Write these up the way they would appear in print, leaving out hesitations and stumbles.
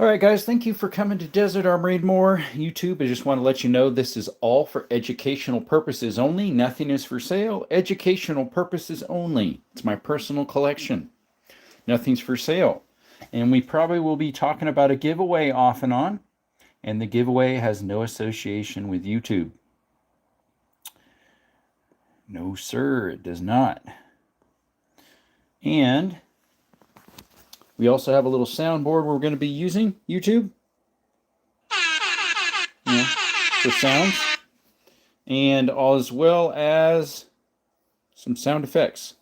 All right, guys, thank you for coming to Desert Armory More YouTube. I just want to let you know this is all for educational purposes only. Nothing is for sale. Educational purposes only. It's my personal collection. Nothing's for sale. And we probably will be talking about a giveaway off and on. And the giveaway has no association with YouTube. No, sir, it does not. And we also have a little soundboard we're going to be using, YouTube, for sounds, and as well as some sound effects,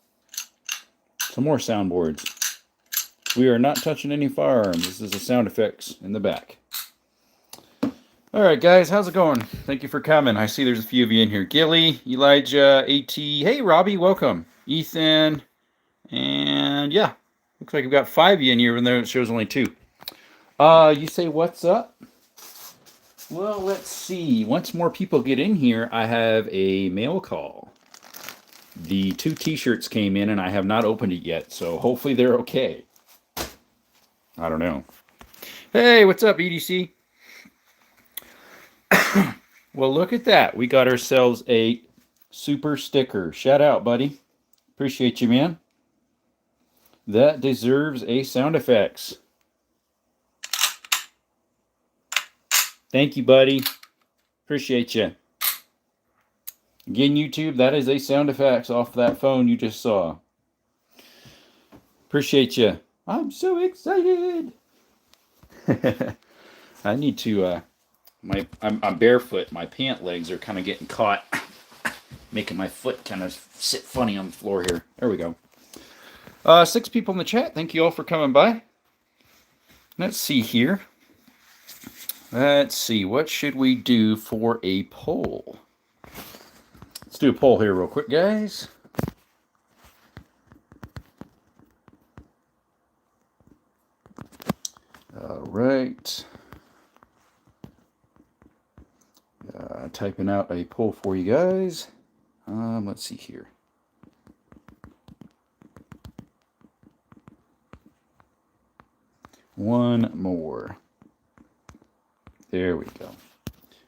some more soundboards. We are not touching any firearms. This is the sound effects in the back. All right, guys, how's it going? Thank you for coming. I see there's a few of you in here. Gilly, Elijah, AT. Hey, Robbie, welcome. Ethan, and yeah, looks like we've got 5 of you in here, even though it shows only 2. You say, what's up? Well, let's see. Once more people get in here, I have a mail call. The 2 t-shirts came in, and I have not opened it yet, so hopefully they're okay. I don't know. Hey, what's up, EDC? Well, look at that. We got ourselves a super sticker. Shout out, buddy. Appreciate you, man. That deserves a sound effects. Thank you, buddy. Appreciate you. Again, YouTube, that is a sound effects off that phone you just saw. Appreciate you. I'm so excited. I need to, I'm barefoot. My pant legs are kind of getting caught, making my foot kind of sit funny on the floor here. There we go. 6 people in the chat. Thank you all for coming by. Let's see here. Let's see. What should we do for a poll? Let's do a poll here real quick, guys. All right. Typing out a poll for you guys. Let's see here. One more. There we go.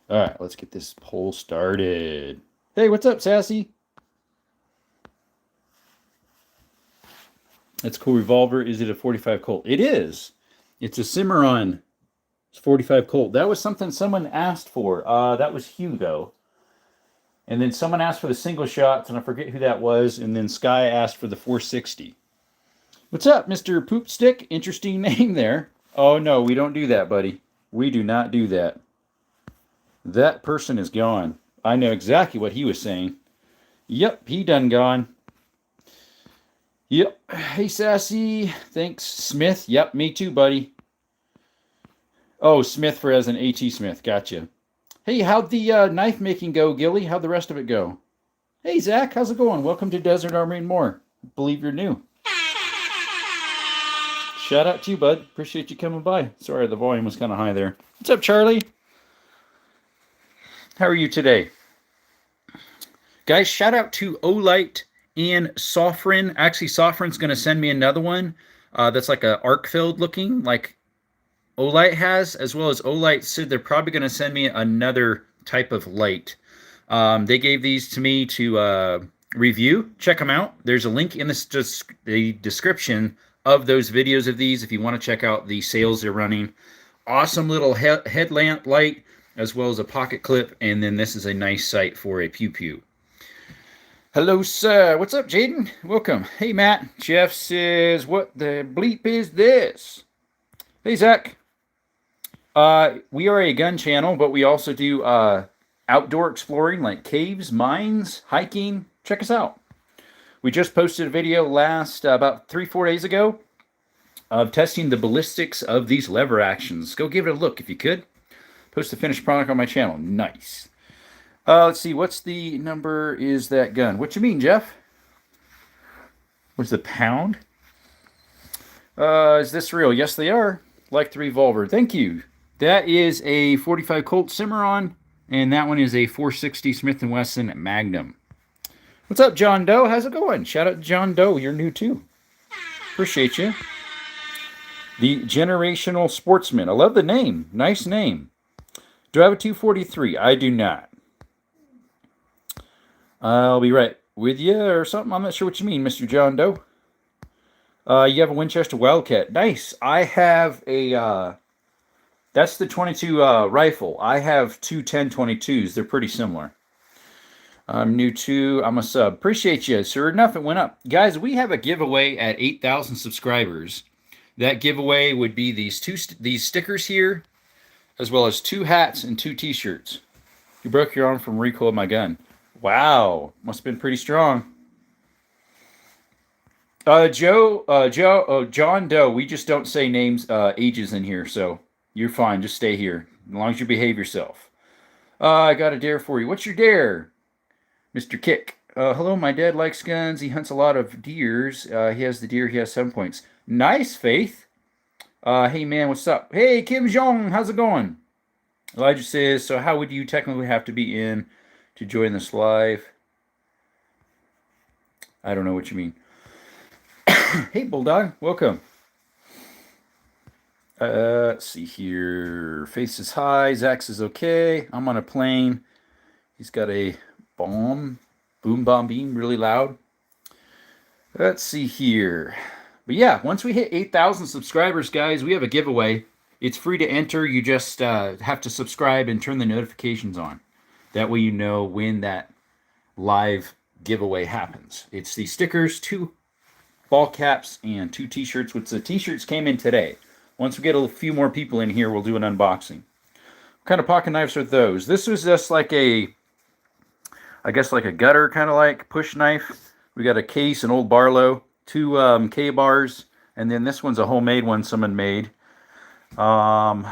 All right, let's get this poll started. Hey, what's up, Sassy? That's a cool revolver. Is it a 45 Colt? It is. It's a Cimarron 45 Colt. That was something someone asked for. That was Hugo. And then someone asked for the single shots, and I forget who that was. And then Sky asked for the 460. What's up, Mr. Poopstick? Interesting name there. Oh, no, we don't do that, buddy. We do not do that. That person is gone. I know exactly what he was saying. Yep, he done gone. Yep. Hey, Sassy. Thanks, Smith. Yep, me too, buddy. Oh, Smith for as an AT Smith. Gotcha. Hey, how'd the knife making go, Gilly? How'd the rest of it go? Hey, Zach. How's it going? Welcome to Desert Armory and More. I believe you're new. Shout out to you, bud. Appreciate you coming by. Sorry, the volume was kind of high there. What's up, Charlie? How are you today? Guys, shout out to Olight and Sofrin. Actually, Sofrin's going to send me another one that's like a arc filled looking, like Olight has, as well as Olight said they're probably going to send me another type of light. They gave these to me to review. Check them out. There's a link in the description of those videos of these if you want to check out the sales they're running. Awesome little headlamp light, as well as a pocket clip, and then this is a nice sight for a pew-pew. Hello, sir. What's up, Jaden? Welcome. Hey, Matt. Jeff says, what the bleep is this? Hey, Zach. We are a gun channel, but we also do outdoor exploring like caves, mines, hiking. Check us out. We just posted a video about 3-4 days ago of testing the ballistics of these lever actions. Go give it a look if you could. Post the finished product on my channel. Nice. Let's see. What's the number is that gun? What you mean, Jeff? What's the pound? Is this real? Yes, they are. Like the revolver. Thank you. That is a 45 Colt Cimarron, and that one is a 460 Smith & Wesson Magnum. What's up, John Doe? How's it going? Shout out to John Doe. You're new, too. Appreciate you. The Generational Sportsman. I love the name. Nice name. Do I have a 243? I do not. I'll be right with you or something. I'm not sure what you mean, Mr. John Doe. You have a Winchester Wildcat. Nice. I have a. That's the 22 rifle. I have two 10-22s. They're pretty similar. I'm new to. I'm a sub. Appreciate you. Sure enough, it went up. Guys, we have a giveaway at 8,000 subscribers. That giveaway would be these stickers here, as well as 2 hats and 2 T-shirts. You broke your arm from recoil of my gun. Wow, must have been pretty strong. John Doe. We just don't say names, ages in here, so you're fine. Just stay here as long as you behave yourself. I got a dare for you. What's your dare, Mr. Kick? Hello, my dad likes guns. He hunts a lot of deers. He has the deer. He has 7 points. Nice, Faith. Hey, man, what's up? Hey, Kim Jong, how's it going? Elijah says, so how would you technically have to be in to join this live? I don't know what you mean. Hey, Bulldog, welcome. Let's see here. Face is high. Zax is okay. I'm on a plane. He's got a boom bomb beam, really loud. Let's see here. But yeah, once we hit 8,000 subscribers, guys, we have a giveaway. It's free to enter. You just have to subscribe and turn the notifications on. That way you know when that live giveaway happens. It's the stickers, 2 ball caps, and 2 T-shirts, which the T-shirts came in today. Once we get a few more people in here, we'll do an unboxing. What kind of pocket knives are those? This was just like I guess like a gutter, kind of like push knife. We got a case, an old Barlow, 2 K-bars, and then this one's a homemade one someone made. Some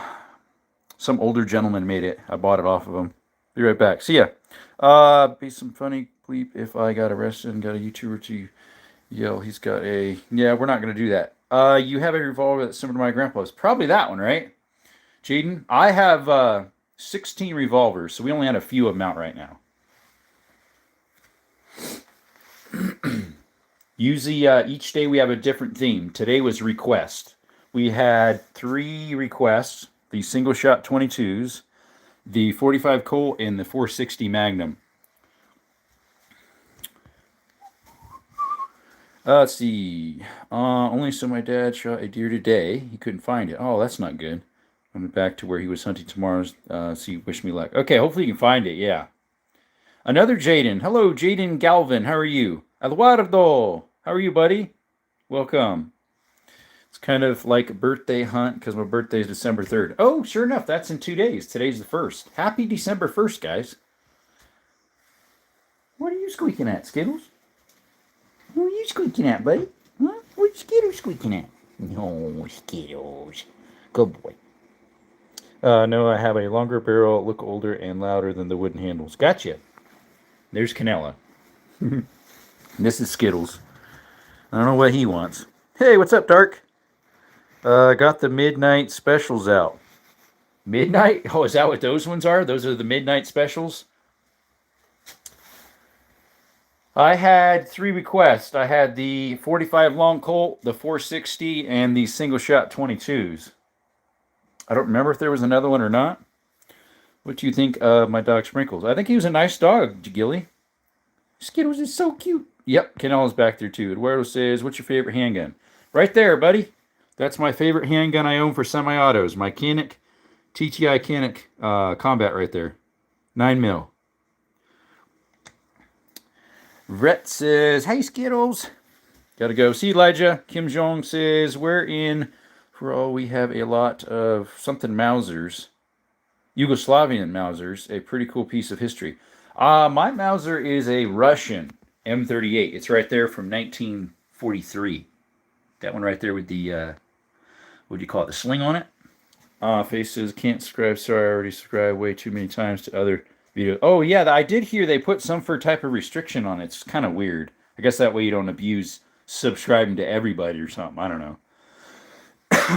older gentleman made it. I bought it off of him. Be right back. See ya. Be some funny bleep if I got arrested and got a YouTuber to yell. He's got a... Yeah, we're not going to do that. You have a revolver that's similar to my grandpa's. Probably that one, right? Jaden? I have 16 revolvers, so we only had a few of them out right now. Usually, each day we have a different theme. Today was request. We had 3 requests. The single shot 22s, the 45 Colt, and the 460 Magnum. Let's see. Only so my dad shot a deer today. He couldn't find it. Oh, that's not good. I'm back to where he was hunting tomorrow. See, wish me luck. Okay, hopefully you can find it. Yeah. Another Jaden. Hello, Jaden Galvin. How are you? Eduardo. How are you, buddy? Welcome. It's kind of like a birthday hunt because my birthday is December 3rd. Oh, sure enough, that's in 2 days. Today's the 1st. Happy December 1st, guys. What are you squeaking at, Skittles? What are you squeaking at, buddy? Huh? What's Skittles squeaking at? No, Skittles. Good boy. No, I have a longer barrel, look older and louder than the wooden handles. Gotcha. There's Canella. This is Skittles. I don't know what he wants. Hey, what's up, Dark? Got the midnight specials out. Midnight? Oh, is that what those ones are? Those are the midnight specials? I had 3 requests. I had the 45 long Colt, the 460, and the single shot 22s. I don't remember if there was another one or not. What do you think of my dog Sprinkles? I think he was a nice dog, Gilly. Skittles is so cute. Yep, Canel's back there too. Eduardo says, what's your favorite handgun? Right there, buddy. That's my favorite handgun I own for semi-autos. My Canik, TTI Canik Combat right there. 9mm. Rhett says, hey, Skittles. Gotta go. See, Elijah. Kim Jong says, we're in for all we have a lot of something Mausers. Yugoslavian Mausers. A pretty cool piece of history. My Mauser is a Russian M38. It's right there from 1943. That one right there with the, what do you call it, the sling on it? Face says, can't subscribe. Sorry, I already subscribed way too many times to other videos. Oh, yeah, I did hear they put some type of restriction on it. It's kind of weird. I guess that way you don't abuse subscribing to everybody or something. I don't know.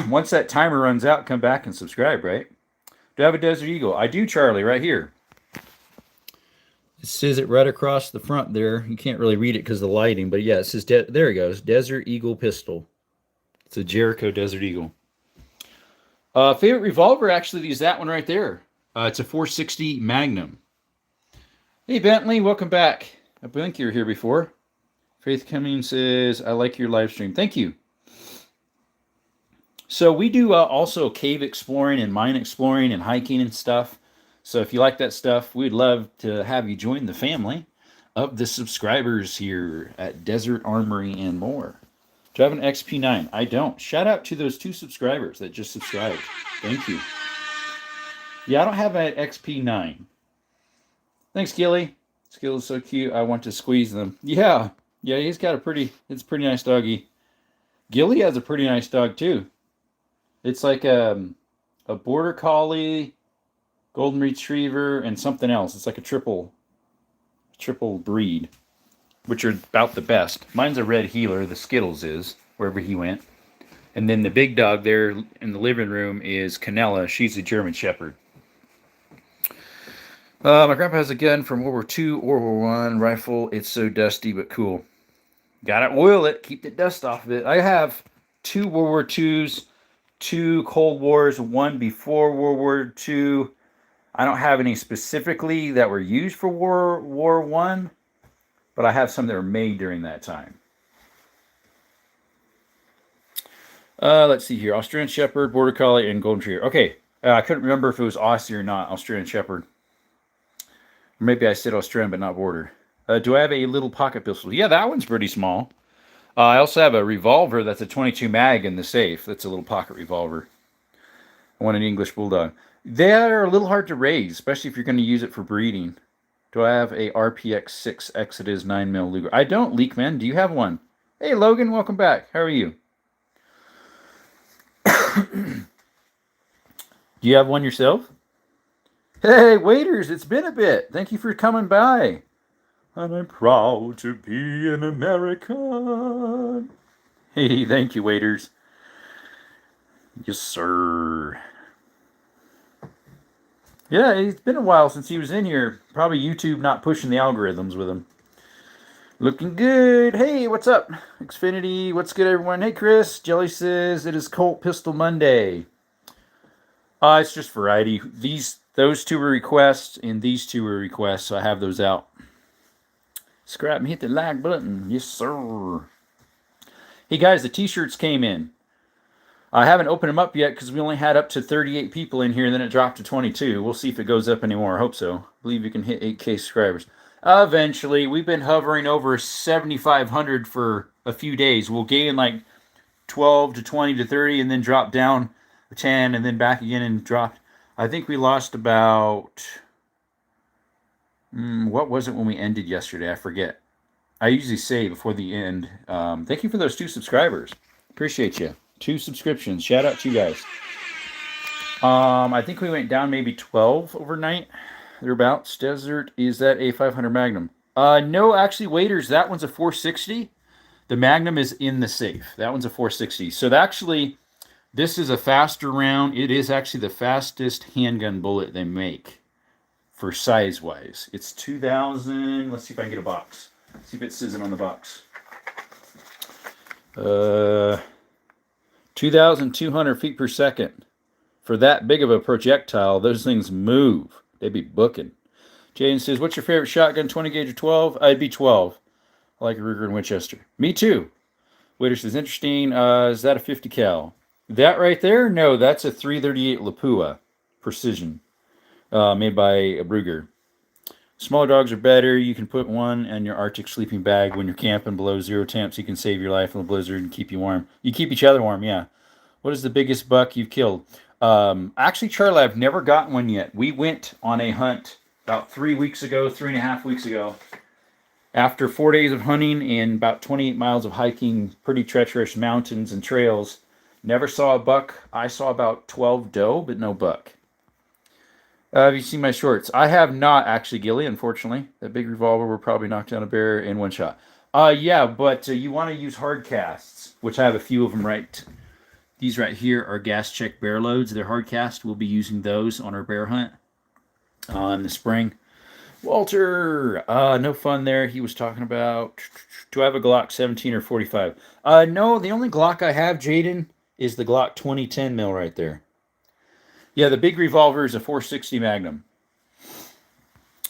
Once that timer runs out, come back and subscribe, right? Do I have a Desert Eagle? I do, Charlie, right here. It says it right across the front there. You can't really read it because of the lighting, but yeah, it says, there it goes, Desert Eagle pistol. It's a Jericho Desert Eagle. Favorite revolver actually is that one right there. It's a 460 Magnum. Hey Bentley, welcome back. I think you were here before. Faith Cummings says, I like your live stream. Thank you. So we do also cave exploring and mine exploring and hiking and stuff. So if you like that stuff, we'd love to have you join the family of the subscribers here at Desert Armory and more. Do I have an XP9? I don't. Shout out to those 2 subscribers that just subscribed. Thank you. Yeah, I don't have an XP9. Thanks, Gilly. Skill is so cute. I want to squeeze them. Yeah, he's got it's a pretty nice doggy. Gilly has a pretty nice dog too. It's like a border collie, golden retriever, and something else. It's like a triple breed, which are about the best. Mine's a red heeler. The Skittles is wherever he went, and then the big dog there in the living room is Canella. She's a German Shepherd. My grandpa has a gun from World War II or World War I rifle. It's so dusty but cool. Gotta oil it. Keep the dust off of it. I have 2 World War IIs, 2 Cold Wars, 1 before World War II. I don't have any specifically that were used for World War I, but I have some that were made during that time. Let's see here. Australian Shepherd, Border Collie, and Golden Retriever. Okay. I couldn't remember if it was Aussie or not. Australian Shepherd. Or maybe I said Australian, but not Border. Do I have a little pocket pistol? Yeah, that one's pretty small. I also have a revolver that's a 22 mag in the safe. That's a little pocket revolver. I want an English Bulldog. They are a little hard to raise, especially if you're going to use it for breeding. Do I have a RPX 6 Exodus 9mm Luger? I don't, Leakman. Do you have one? Hey, Logan, welcome back. How are you? Do you have one yourself? Hey, waiters, it's been a bit. Thank you for coming by. And I'm proud to be an American. Hey, thank you, waiters. Yes, sir. Yeah, it's been a while since he was in here. Probably YouTube not pushing the algorithms with him. Looking good. Hey, what's up? Xfinity, what's good, everyone? Hey, Chris. Jelly says it is Colt Pistol Monday. It's just variety. Those 2 were requests, and these 2 were requests, so I have those out. Scrap and hit the like button. Yes, sir. Hey, guys, the t-shirts came in. I haven't opened them up yet because we only had up to 38 people in here, and then it dropped to 22. We'll see if it goes up anymore. I hope so. I believe you can hit 8K subscribers. Eventually, we've been hovering over 7,500 for a few days. We'll gain like 12 to 20 to 30 and then drop down 10 and then back again and drop. I think we lost about... what was it when we ended yesterday? I forget. I usually say before the end. Thank you for those 2 subscribers. Appreciate you. 2 subscriptions. Shout out to you guys. I think we went down maybe 12 overnight. Thereabouts. Desert, is that a 500 Magnum? No, actually, waiters, that one's a 460. The Magnum is in the safe. That one's a 460. So actually, this is a faster round. It is actually the fastest handgun bullet they make for size-wise. It's 2,000. Let's see if I can get a box. See if it says it on the box. 2,200 feet per second. For that big of a projectile, those things move. They be booking. Jaden says, what's your favorite shotgun, 20 gauge or 12? I'd be 12. I like a Ruger and Winchester. Me too. Waiter says, interesting. Is that a 50 cal? That right there? No, that's a 338 Lapua Precision. Made by a Ruger. Smaller dogs are better. You can put one in your Arctic sleeping bag when you're camping below 0 temps. You can save your life in the blizzard and keep you warm. You keep each other warm, yeah. What is the biggest buck you've killed? Actually, Charlie, I've never gotten one yet. We went on a hunt about 3.5 weeks ago. After 4 days of hunting and about 28 miles of hiking pretty treacherous mountains and trails, never saw a buck. I saw about 12 doe, but no buck. Have you seen my shorts? I have not, actually, Gilly, unfortunately. That big revolver will probably knock down a bear in one shot. Yeah, but you want to use hard casts, which I have a few of them right. These right here are Gas Check bear loads. They're hard cast. We'll be using those on our bear hunt in the spring. Walter, no fun there. He was talking about, do I have a Glock 17 or 45? No, the only Glock I have, Jaden, is the Glock 2010 mil right there. Yeah, the big revolver is a 460 Magnum.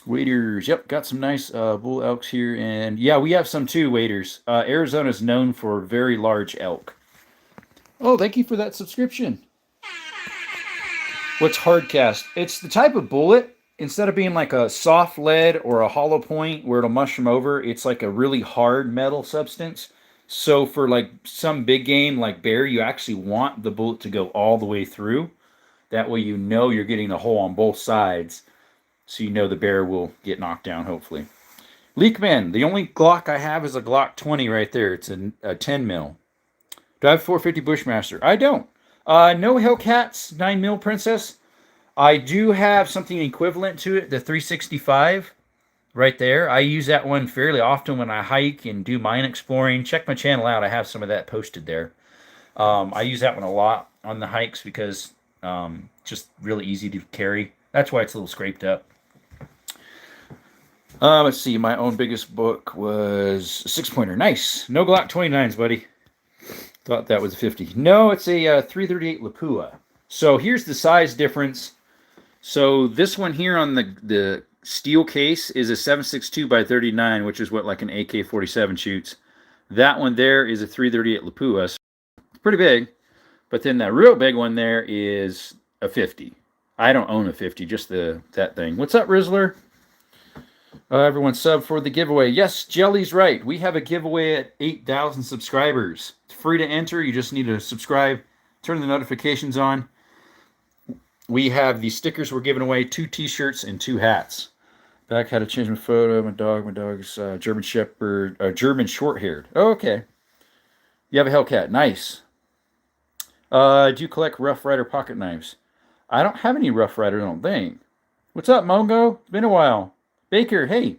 Waders, yep, got some nice bull elks here, and yeah, we have some too. Waders. Arizona is known for very large elk. Oh, thank you for that subscription. What's hardcast? It's the type of bullet. Instead of being like a soft lead or a hollow point where it'll mushroom over, it's like a really hard metal substance. So for like some big game like bear, you actually want the bullet to go all the way through. That way you know you're getting a hole on both sides. So you know the bear will get knocked down, hopefully. Leakman, the only Glock I have is a Glock 20 right there. It's a 10 mil. Do I have 450 Bushmaster? I don't. No Hellcats 9 mil Princess. I do have something equivalent to it, the 365 right there. I use that one fairly often when I hike and do mine exploring. Check my channel out. I have some of that posted there. I use that one a lot on the hikes because just really easy to carry. That's why it's a little scraped up. Let's see. My own biggest book was a 6-pointer. Nice. No Glock 29s, buddy. Thought that was a 50. No, it's a 338 Lapua. So here's the size difference. So this one here on the steel case is a 7.62 by 39, which is what like an AK-47 shoots. That one there is a 338 Lapua. So it's pretty big. But then that real big one there is a 50. I don't own a 50, just that thing. What's up, Rizzler? Everyone sub for the giveaway. Yes, Jelly's right. We have a giveaway at 8,000 subscribers. It's free to enter. You just need to subscribe, turn the notifications on. We have the stickers we're giving away, 2 t-shirts and 2 hats. Back had to change my photo. My dog's German Shepherd, German short-haired. Oh, okay. You have a Hellcat. Nice. Do you collect Rough Rider pocket knives? I don't have any Rough Rider, I don't think. What's up, Mongo? It's been a while. Baker, hey.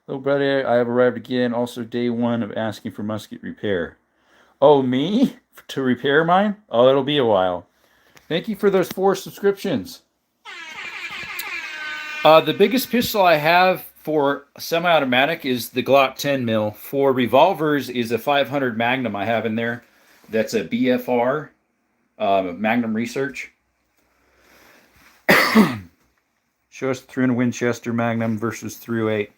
Little brother, I have arrived again. Also, day 1 of asking for musket repair. Oh, me? To repair mine? Oh, it'll be a while. Thank you for those 4 subscriptions. The biggest pistol I have for semi-automatic is the Glock 10 mil. For revolvers is a 500 Magnum I have in there. That's a BFR, Magnum Research. Show us 300 Winchester Magnum versus 308.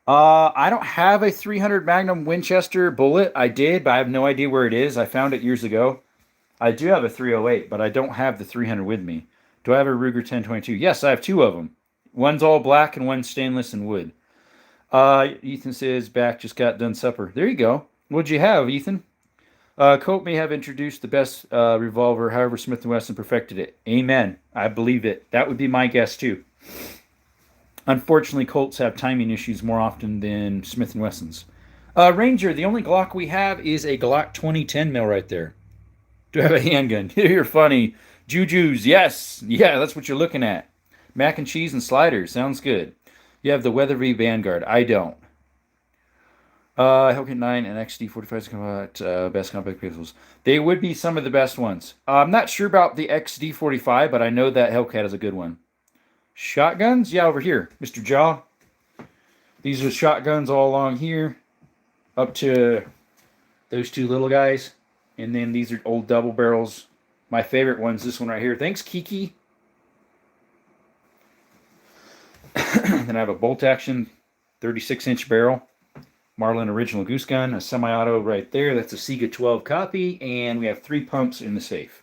I don't have a 300 Magnum Winchester bullet. I did, but I have no idea where it is. I found it years ago. I do have a 308, but I don't have the 300 with me. Do I have a Ruger 1022? Yes, I have 2 of them. One's all black and one's stainless and wood. Ethan says, back, just got done supper. There you go. What'd you have, Ethan? Colt may have introduced the best revolver, however Smith & Wesson perfected it. Amen. I believe it. That would be my guess, too. Unfortunately, Colts have timing issues more often than Smith & Wessons. Ranger, the only Glock we have is a Glock 20 10 mil right there. Do I have a handgun? You're funny. Juju's, yes. Yeah, that's what you're looking at. Mac and cheese and sliders. Sounds good. You have the Weatherby Vanguard. I don't. Hellcat 9 and XD45 come out best compact pistols. They would be some of the best ones. I'm not sure about the XD45, but I know that Hellcat is a good one. Shotguns? Yeah, over here. Mr. Jaw. These are shotguns all along here. Up to those 2 little guys. And then these are old double barrels. My favorite one's this one right here. Thanks, Kiki. Then I have a bolt action 36-inch barrel. Marlin original goose gun. A semi-auto right there. That's a Sega 12 copy. And we have 3 pumps in the safe.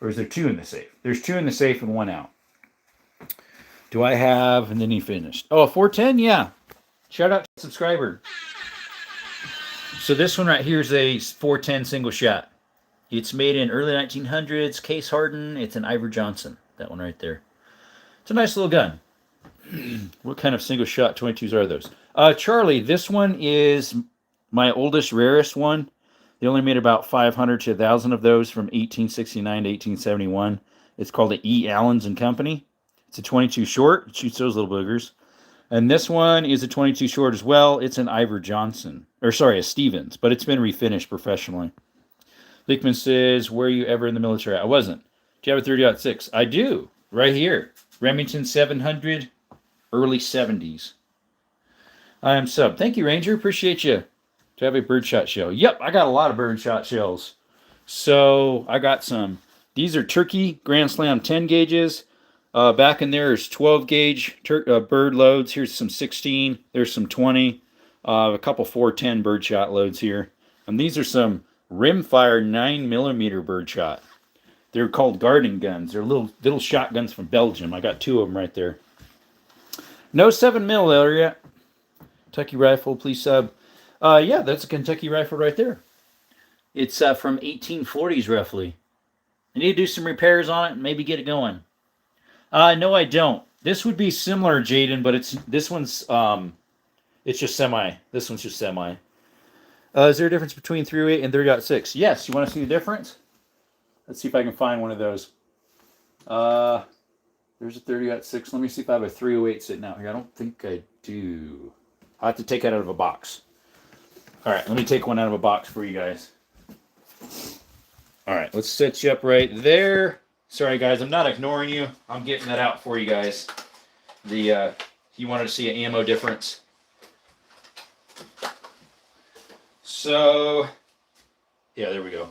Or is there 2 in the safe? There's 2 in the safe and 1 out. Do I have... And then he finished. Oh, a 410? Yeah. Shout out to the subscriber. So this one right here is a 410 single shot. It's made in early 1900s, case hardened. It's an Iver Johnson, that one right there. It's a nice little gun. What kind of single shot 22s are those? Charlie, this one is my oldest, rarest one. They only made about 500 to 1,000 of those from 1869 to 1871. It's called the E. Allens and Company. It's a 22 short. It shoots those little boogers. And this one is a 22 short as well. It's an Iver Johnson. Or sorry, a Stevens. But it's been refinished professionally. Lickman says, were you ever in the military? I wasn't. Do you have a 30-06? I do. Right here. Remington 700, early 70s. I am sub. Thank you, Ranger. Appreciate you. Do I have a birdshot shell? Yep, I got a lot of birdshot shells. So I got some These are Turkey Grand Slam 10 gauges. Back in there is 12 gauge bird loads. Here's some 16. There's some 20. A couple 410 birdshot loads here. And these are some rimfire 9mm birdshot. They're called garden guns. They're little shotguns from Belgium. I got 2 of them right there. No 7mm there yet. Kentucky rifle, please sub. Yeah, that's a Kentucky rifle right there. It's from 1840s roughly. I need to do some repairs on it and maybe get it going. No, I don't. This would be similar, Jaden, but this one's it's just semi. This one's just semi. Is there a difference between 308 and 30.6? Yes. You want to see the difference? Let's see if I can find one of those. There's a 30.6. Let me see if I have a 308 sitting out here. I don't think I do. I have to take it out of a box. All right, let me take one out of a box for you guys. All right, let's set you up right there. Sorry, guys, I'm not ignoring you. I'm getting that out for you guys. You wanted to see an ammo difference. So, yeah, there we go.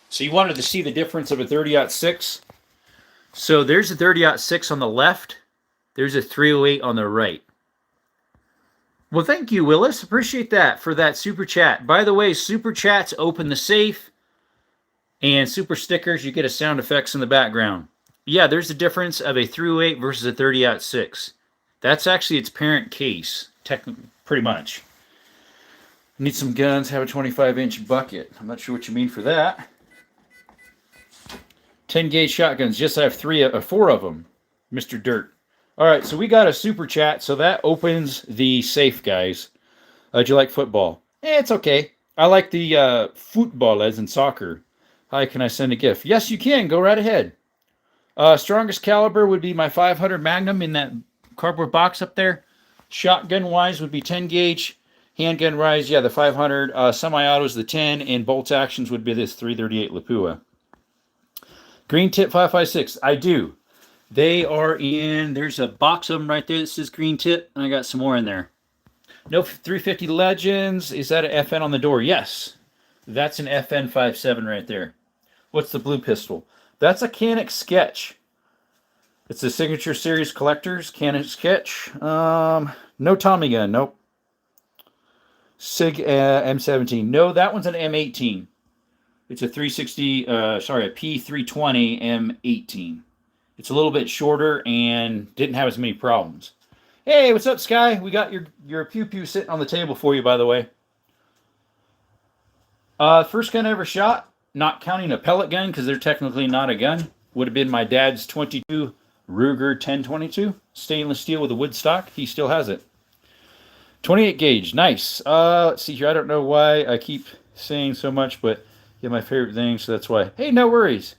So you wanted to see the difference of a 30-06. So there's a 30-06 on the left. There's a 308 on the right. Well, thank you, Willis. Appreciate that for that super chat. By the way, super chats open the safe. And super stickers, you get a sound effects in the background. Yeah, there's a difference of a 308 versus a 30-06. That's actually its parent case, pretty much. Need some guns, have a 25-inch bucket. I'm not sure what you mean for that. 10 gauge shotguns. Yes, I have 4 of them, Mr. Dirt. All right, so we got a super chat, so that opens the safe, guys. Do you like football? It's okay. I like the football as in soccer. Hi, can I send a gift? Yes, you can. Go right ahead. Strongest caliber would be my 500 Magnum in that cardboard box up there. Shotgun-wise would be 10 gauge. Handgun-wise, yeah, the 500. Semi-autos, the 10. And bolt actions would be this 338 Lapua. Green Tip 5.56. I do. They are in, there's a box of them right there that says Green Tip, and I got some more in there. No 350 Legends. Is that an FN on the door? Yes. That's an FN 5.7 right there. What's the blue pistol? That's a Canik Sketch. It's the Signature Series Collectors Canik Sketch. No Tommy gun. Nope. Sig M17. No, that one's an M18. It's a 360, a P320 M18. It's a little bit shorter and didn't have as many problems. Hey, what's up, Sky? We got your pew-pew sitting on the table for you, by the way. First gun I ever shot, not counting a pellet gun, because they're technically not a gun, would have been my dad's 22 Ruger 1022. Stainless steel with a wood stock. He still has it. 28 gauge. Nice. Let's see here. I don't know why I keep saying so much, but yeah, my favorite thing, so that's why. Hey, no worries.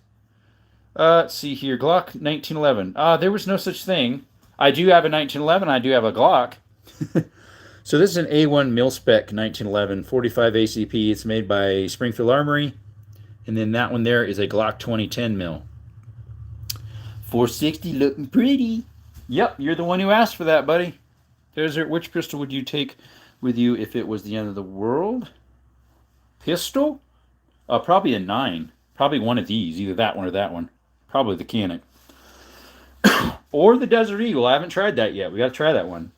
Let's see here. Glock 1911. There was no such thing. I do have a 1911. I do have a Glock. So this is an A1 mil-spec 1911 45 ACP. It's made by Springfield Armory. And then that one there is a Glock 2010 mil. 460 looking pretty. Yep, you're the one who asked for that, buddy. Which pistol would you take with you if it was the end of the world? Pistol? Probably a 9. Probably one of these. Either that one or that one. Probably the Canik. Or the Desert Eagle. I haven't tried that yet. We got to try that one.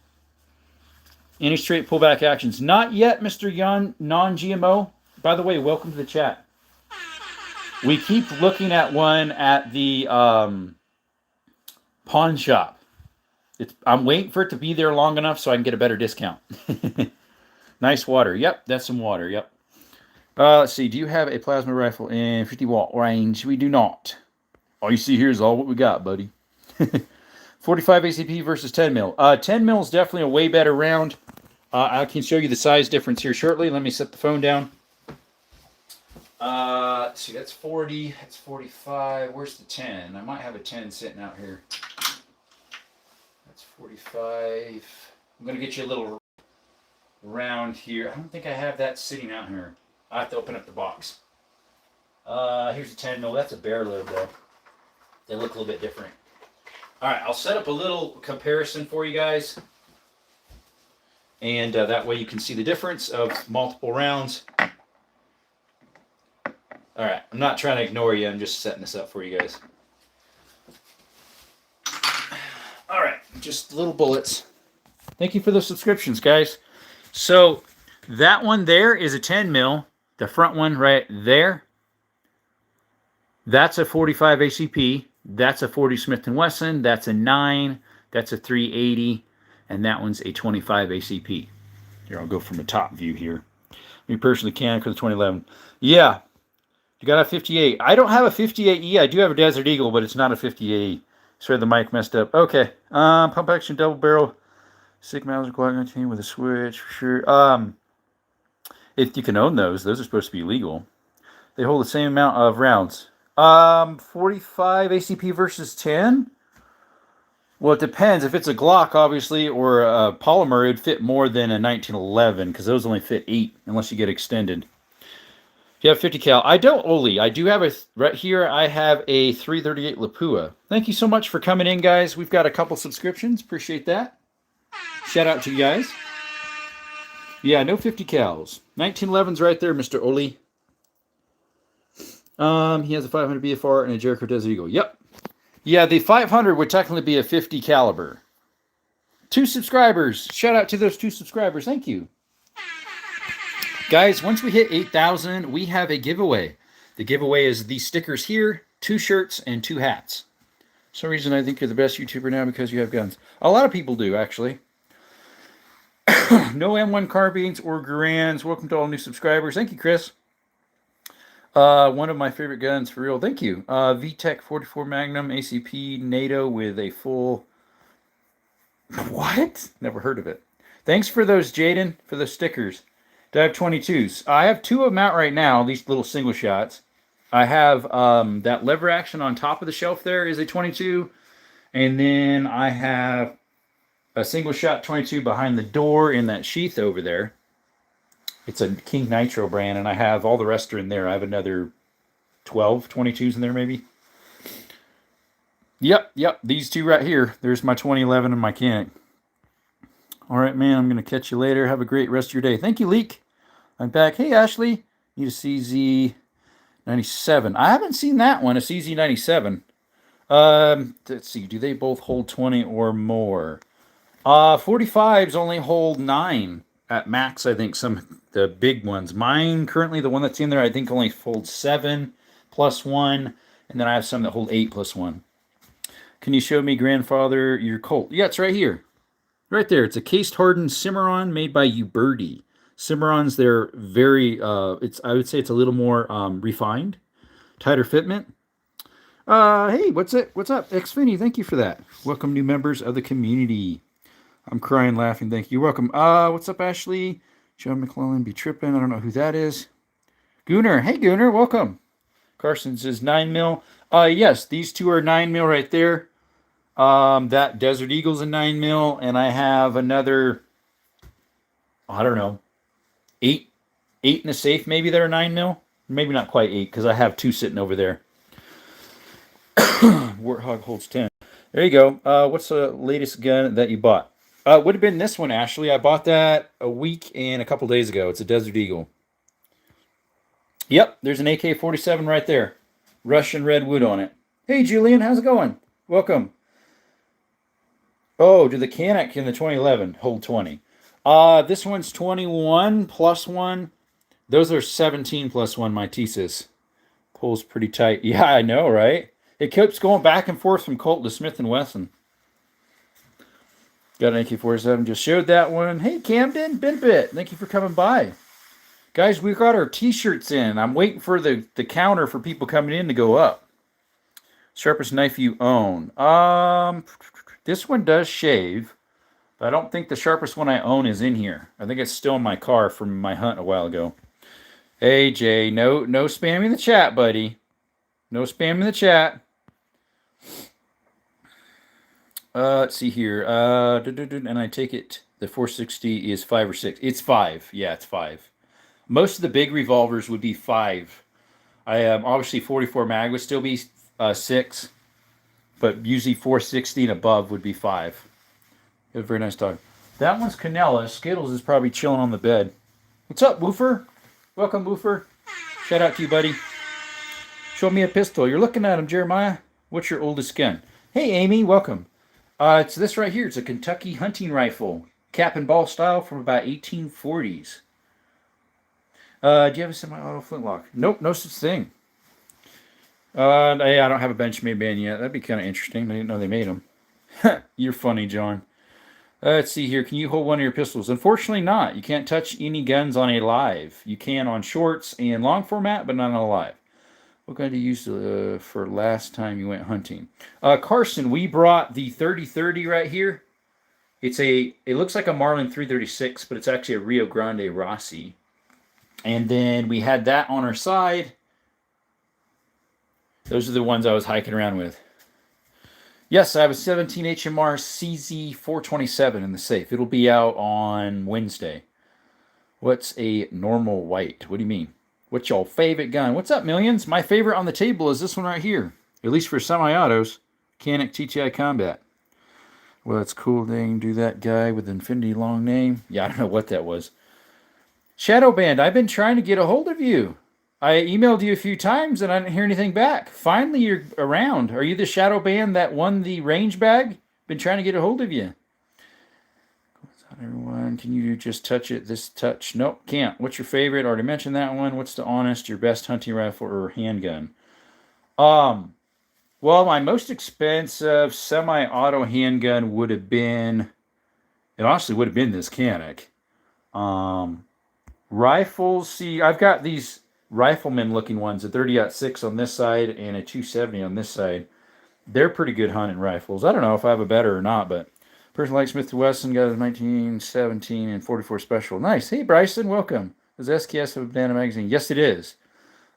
Any straight pullback actions? Not yet, Mr. Young, non-GMO. By the way, welcome to the chat. We keep looking at one at the pawn shop. I'm waiting for it to be there long enough so I can get a better discount. Nice water. Yep, that's some water. Yep. Let's see. Do you have a plasma rifle in 50 watt range? We do not. All you see here is all what we got, buddy. 45 ACP versus 10 mil. 10 mil is definitely a way better round. I can show you the size difference here shortly. Let me set the phone down. Let's see, that's 40. That's 45. Where's the 10? I might have a 10 sitting out here. That's 45. I'm going to get you a little round here. I don't think I have that sitting out here. I have to open up the box. Here's a 10 mil. That's a bare load, though. They look a little bit different. All right, I'll set up a little comparison for you guys. And that way you can see the difference of multiple rounds. All right, I'm not trying to ignore you. I'm just setting this up for you guys. All right, just little bullets. Thank you for the subscriptions, guys. So that one there is a 10 mil. The front one right there, that's a 45 ACP. That's a 40 Smith & Wesson. That's a 9. That's a 380. And that one's a 25 ACP. Here, I'll go from the top view here. Me personally can't because 2011. Yeah, you got a 58. I don't have a 58E. I do have a Desert Eagle, but it's not a 58E. Sorry, the mic messed up. Okay. Pump action double barrel. 6 Mauser Glock chain with a switch for sure. If you can own those are supposed to be legal. They hold the same amount of rounds. 45 ACP versus 10? Well, it depends. If it's a Glock, obviously, or a polymer, it would fit more than a 1911, because those only fit 8, unless you get extended. If you have 50 cal, I don't, Oli. I do have right here, I have a 338 Lapua. Thank you so much for coming in, guys. We've got a couple subscriptions. Appreciate that. Shout out to you guys. Yeah, no 50 cals. 1911's right there, Mr. Oli. He has a 500 BFR and a Jericho Desert Eagle. Yep. Yeah, the 500 would technically be a 50 caliber. 2 subscribers. Shout out to those 2 subscribers. Thank you. Guys, once we hit 8,000, we have a giveaway. The giveaway is these stickers here, 2 shirts, and 2 hats. For some reason, I think you're the best YouTuber now because you have guns. A lot of people do, actually. No M1 carbines or Garands. Welcome to all new subscribers. Thank you, Chris. One of my favorite guns, for real. Thank you. VTech 44 Magnum ACP NATO with a full... What? Never heard of it. Thanks for those, Jaden, for the stickers. Do I have 22s? I have 2 of them out right now, these little single shots. I have that lever action on top of the shelf there is a 22. And then I have a single shot 22 behind the door in that sheath over there. It's a King Nitro brand, and I have all the rest are in there. I have another 12 22s in there, maybe. Yep. These 2 right here. There's my 2011 and my Canic. All right, man. I'm going to catch you later. Have a great rest of your day. Thank you, Leek. I'm back. Hey, Ashley. Need a CZ97. I haven't seen that one, a CZ97. Let's see. Do they both hold 20 or more? 45s only hold 9 at max, I think, some the big ones. Mine, currently, the one that's in there, I think only holds 7 plus 1. And then I have some that hold 8 plus 1. Can you show me, grandfather, your Colt? Yeah, it's right here. Right there. It's a case-hardened Cimarron made by Uberti. Cimarrons, they're very, I would say it's a little more refined. Tighter fitment. Hey, what's up? Xfinity, thank you for that. Welcome, new members of the community. I'm crying, laughing. Thank you. You're welcome. What's up, Ashley? John McClellan be tripping. I don't know who that is. Gooner. Hey, Gooner. Welcome. Carson says 9 mil. Yes, these 2 are 9 mil right there. That Desert Eagle's a 9 mil, and I have another, I don't know, 8 in a safe maybe that are 9 mil. Maybe not quite 8 because I have 2 sitting over there. Warthog holds 10. There you go. What's the latest gun that you bought? It would have been this one, Ashley. I bought that a week and a couple days ago. It's a Desert Eagle. Yep, there's an AK-47 right there. Russian red wood on it. Hey, Julian, how's it going? Welcome. Oh, do the Canic in the 2011 hold 20? This one's 21 plus 1. Those are 17 plus 1, my thesis. Pulls pretty tight. Yeah, I know, right? It keeps going back and forth from Colt to Smith & Wesson. Got an AK-47. Just showed that one. Hey, Camden, Benbit. Thank you for coming by. Guys, we got our T-shirts in. I'm waiting for the counter for people coming in to go up. Sharpest knife you own. This one does shave. But I don't think the sharpest one I own is in here. I think it's still in my car from my hunt a while ago. Hey, Jay. No spamming the chat, buddy. No spamming the chat. Let's see here. And I take it the 460 is 5 or 6. It's 5. Yeah, it's 5. Most of the big revolvers would be 5. I am obviously 44 mag would still be 6, but usually 460 and above would be 5. You have a very nice dog. That one's Canella. Skittles is probably chilling on the bed. What's up, Woofer? Welcome, Woofer. Shout out to you, buddy. Show me a pistol. You're looking at him, Jeremiah. What's your oldest gun? Hey, Amy, welcome. It's this right here. It's a Kentucky hunting rifle, cap and ball style from about 1840s. Do you have a semi-auto flintlock? Nope, no such thing. I don't have a Benchmade band yet. That'd be kind of interesting. I didn't know they made them. You're funny, John. Let's see here. Can you hold one of your pistols? Unfortunately, not. You can't touch any guns on a live. You can on shorts and long format, but not on a live. What gun did you use for last time you went hunting? Carson, we brought the 3030 right here. It looks like a Marlin 336, but it's actually a Rio Grande Rossi. And then we had that on our side. Those are the ones I was hiking around with. Yes, I have a 17 HMR CZ427 in the safe. It'll be out on Wednesday. What's a normal white? What do you mean? What's your favorite gun? What's up, Millions? My favorite on the table is this one right here. At least for semi-autos. Canik TTI Combat. Well, it's cool they can do that guy with Infinity long name. Yeah, I don't know what that was. Shadow Band, I've been trying to get a hold of you. I emailed you a few times and I didn't hear anything back. Finally, you're around. Are you the Shadow Band that won the range bag? Been trying to get a hold of you. Everyone, can you just touch it? This touch? Nope, can't. What's your favorite? Already mentioned that one. What's the honest, your best hunting rifle or handgun? Well, my most expensive semi-auto handgun would have been, it honestly would have been this Canik. Rifles, see, I've got these rifleman looking ones, a 30-06 on this side and a 270 on this side. They're pretty good hunting rifles. I don't know if I have a better or not, but person like Smith & Wesson got a 1917 and 44 special. Nice. Hey, Bryson, welcome. Does SKS have a banana magazine? Yes, it is.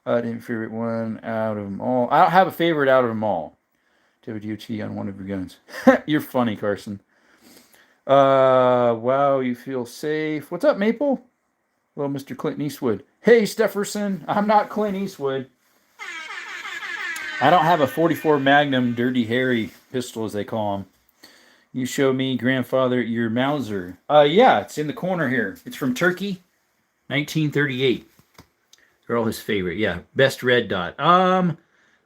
Didn't favorite one out of them all. I don't have a favorite out of them all. WDOT on one of your guns. You're funny, Carson. Wow, you feel safe. What's up, Maple? Hello, Mr. Clint Eastwood. Hey, Stefferson. I'm not Clint Eastwood. I don't have a 44 Magnum Dirty Harry pistol, as they call them. You show me, grandfather, your Mauser. Yeah, it's in the corner here. It's from Turkey, 1938. They're all his favorite. Yeah, best red dot.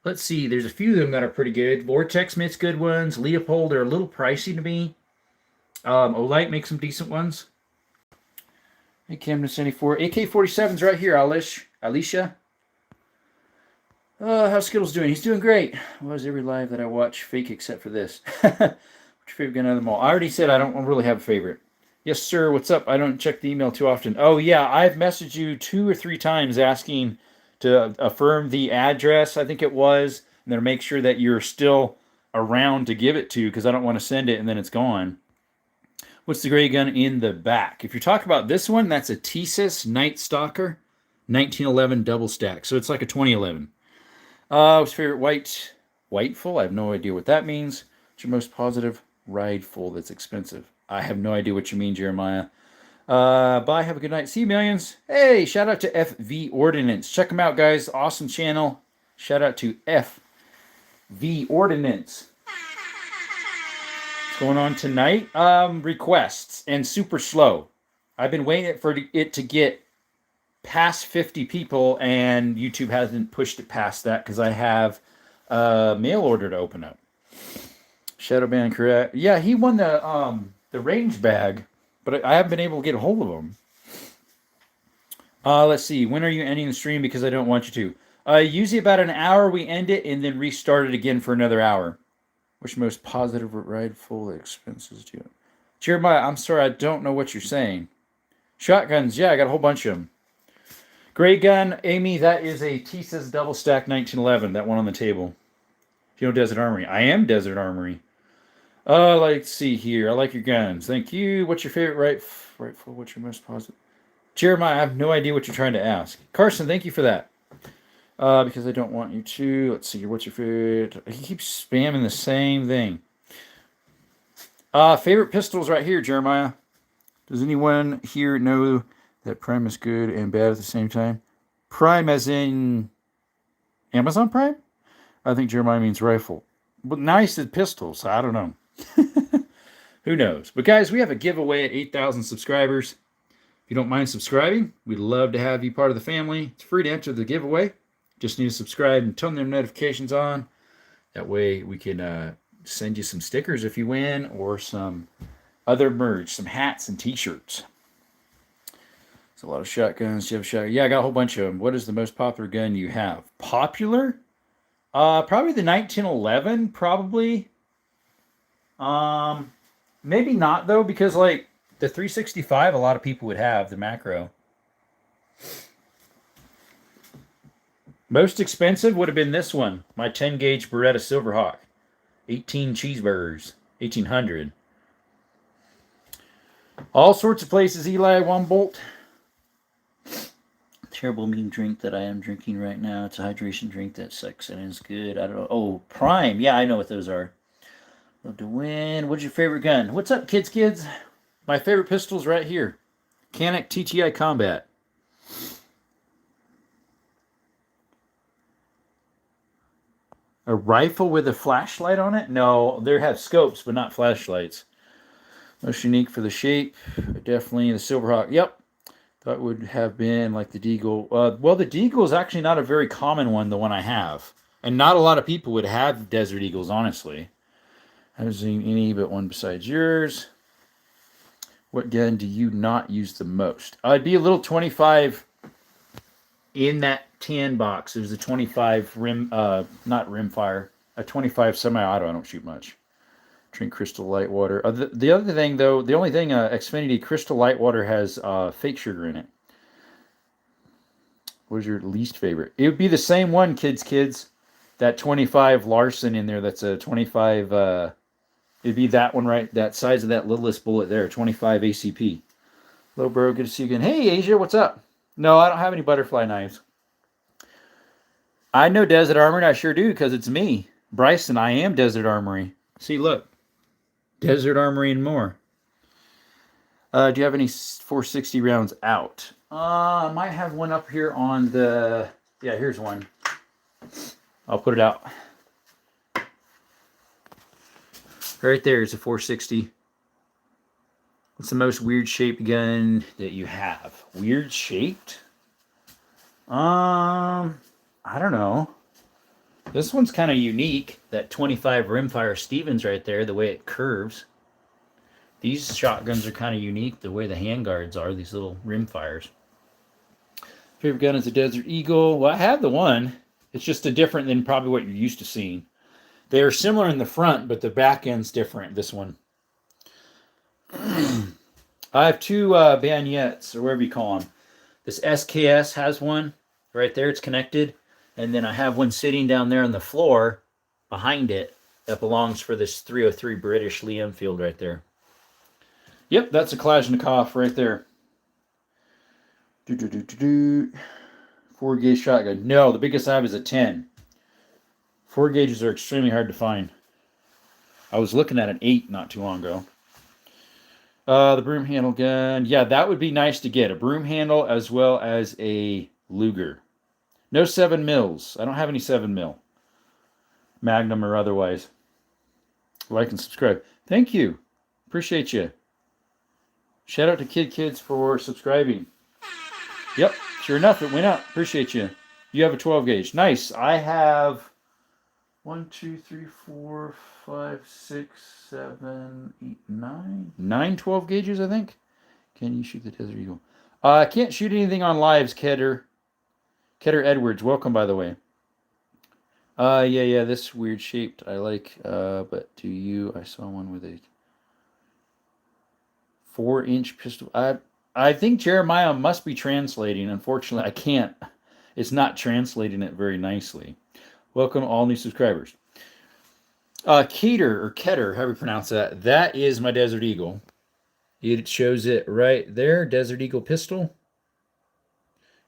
Let's see. There's a few of them that are pretty good. Vortex makes good ones. Leopold are a little pricey to me. Olight makes some decent ones. Hey, Camden 74. AK-47's right here, Alicia. How's Skittles doing? He's doing great. Was every live that I watch fake except for this? What's your favorite gun out of them all? I already said I don't really have a favorite. Yes, sir. What's up? I don't check the email too often. Oh, yeah. I've messaged you 2 or 3 times asking to affirm the address, I think it was, and then make sure that you're still around to give it to, because I don't want to send it and then it's gone. What's the gray gun in the back? If you're talking about this one, that's a Thesis Night Stalker 1911 double stack. So it's like a 2011. What's your favorite whiteful? I have no idea what that means. What's your most positive rideful that's expensive? I have no idea what you mean, Jeremiah. Bye. Have a good night. See you, Millions. Hey, shout out to FV Ordnance. Check them out, guys. Awesome channel. Shout out to FV Ordnance. What's going on tonight? Requests and super slow. I've been waiting for it to get past 50 people, and YouTube hasn't pushed it past that because I have a mail order to open up. Shadowban, correct? Yeah, he won the range bag, but I haven't been able to get a hold of him. Let's see. When are you ending the stream? Because I don't want you to. Usually about an hour we end it and then restart it again for another hour. Which most positive rifle expenses do you? Jeremiah, I'm sorry, I don't know what you're saying. Shotguns, yeah, I got a whole bunch of them. Gray gun, Amy, that is a Thesis double stack 1911, that one on the table. You know Desert Armory. I am Desert Armory. Let's see here. I like your guns. Thank you. What's your favorite rifle? What's your most positive? Jeremiah, I have no idea what you're trying to ask. Carson, thank you for that. Because I don't want you to. Let's see here. What's your favorite? He keeps spamming the same thing. Favorite pistols right here, Jeremiah. Does anyone here know that Prime is good and bad at the same time? Prime as in Amazon Prime? I think Jeremiah means rifle. But now he said pistols. I don't know. Who knows? But guys, we have a giveaway at 8,000 subscribers. If you don't mind subscribing, we'd love to have you part of the family. It's free to enter the giveaway. Just need to subscribe and turn their notifications on. That way we can send you some stickers if you win, or some other merch, some hats and t-shirts. It's a lot of shotguns. You have a shotgun? Yeah, I got a whole bunch of them. What is the most popular gun you have? Popular? Probably the 1911, probably. Maybe not though, because like the 365, a lot of people would have the macro. Most expensive would have been this one, my 10 gauge Beretta Silverhawk, 18 cheeseburgers, 1800. All sorts of places. Eli, one bolt. Terrible mean drink that I am drinking right now. It's a hydration drink that sucks and is good. I don't know. Oh, Prime. Yeah, I know what those are. Love to win. What's your favorite gun? What's up, kids? My favorite pistol's right here. Canik TTI Combat. A rifle with a flashlight on it? No, they have scopes, but not flashlights. Most unique for the shape. Definitely the Silverhawk. Yep. That would have been like the Deagle. Well, the Deagle is actually not a very common one, the one I have. And not a lot of people would have Desert Eagles, honestly. I haven't seen any but one besides yours. What gun do you not use the most? I'd be a little 25 in that 10 box. There's a 25 rim, not rimfire, a 25 semi-auto. I don't shoot much. Drink Crystal Light water. The other thing, though, the only thing, Xfinity Crystal Light water has fake sugar in it. What is your least favorite? It would be the same one, kids. That 25 Larson in there. That's a 25. It'd be that one, right? That size of that littlest bullet there. 25 ACP. Hello, bro. Good to see you again. Hey, Asia. What's up? No, I don't have any butterfly knives. I know Desert Armory. I sure do, because it's me, Bryson. I am Desert Armory. See, look. Desert Armory and more. Do you have any 460 rounds out? I might have one up here on the... Yeah, here's one. I'll put it out. Right there is a 460. What's the most weird shaped gun that you have? Weird shaped? I don't know. This one's kind of unique. That 25 rimfire Stevens right there, the way it curves. These shotguns are kind of unique, the way the handguards are, these little rimfires. Favorite gun is a Desert Eagle. Well, I have the one. It's just a different than probably what you're used to seeing. They are similar in the front, but the back end's different, this one. I have two bagnettes, or whatever you call them. This SKS has one. Right there, it's connected. And then I have one sitting down there on the floor behind it that belongs for this 303 British Lee Enfield right there. Yep, that's a Kalashnikov right there. 4 gauge shotgun. No, the biggest I have is a 10. 4 gauges are extremely hard to find. I was looking at an 8 not too long ago. The broom handle gun. Yeah, that would be nice to get. A broom handle as well as a Luger. No 7 mils. I don't have any 7 mil. Magnum or otherwise. Like and subscribe. Thank you. Appreciate you. Shout out to Kids for subscribing. Yep, sure enough, it went up. Appreciate you. You have a 12 gauge. Nice. I have 1, 2, 3, 4, 5, 6, 7, 8, 9. 9 12 gauges, I think. Can you shoot the Desert Eagle? I can't shoot anything on lives, Ketter. Ketter Edwards, welcome, by the way. Yeah, this weird shaped I like, but to you, I saw one with a 4-inch pistol. I think Jeremiah must be translating. Unfortunately, I can't. It's not translating it very nicely. Welcome all new subscribers. Ketter, however you pronounce that. That is my Desert Eagle. It shows it right there, Desert Eagle pistol.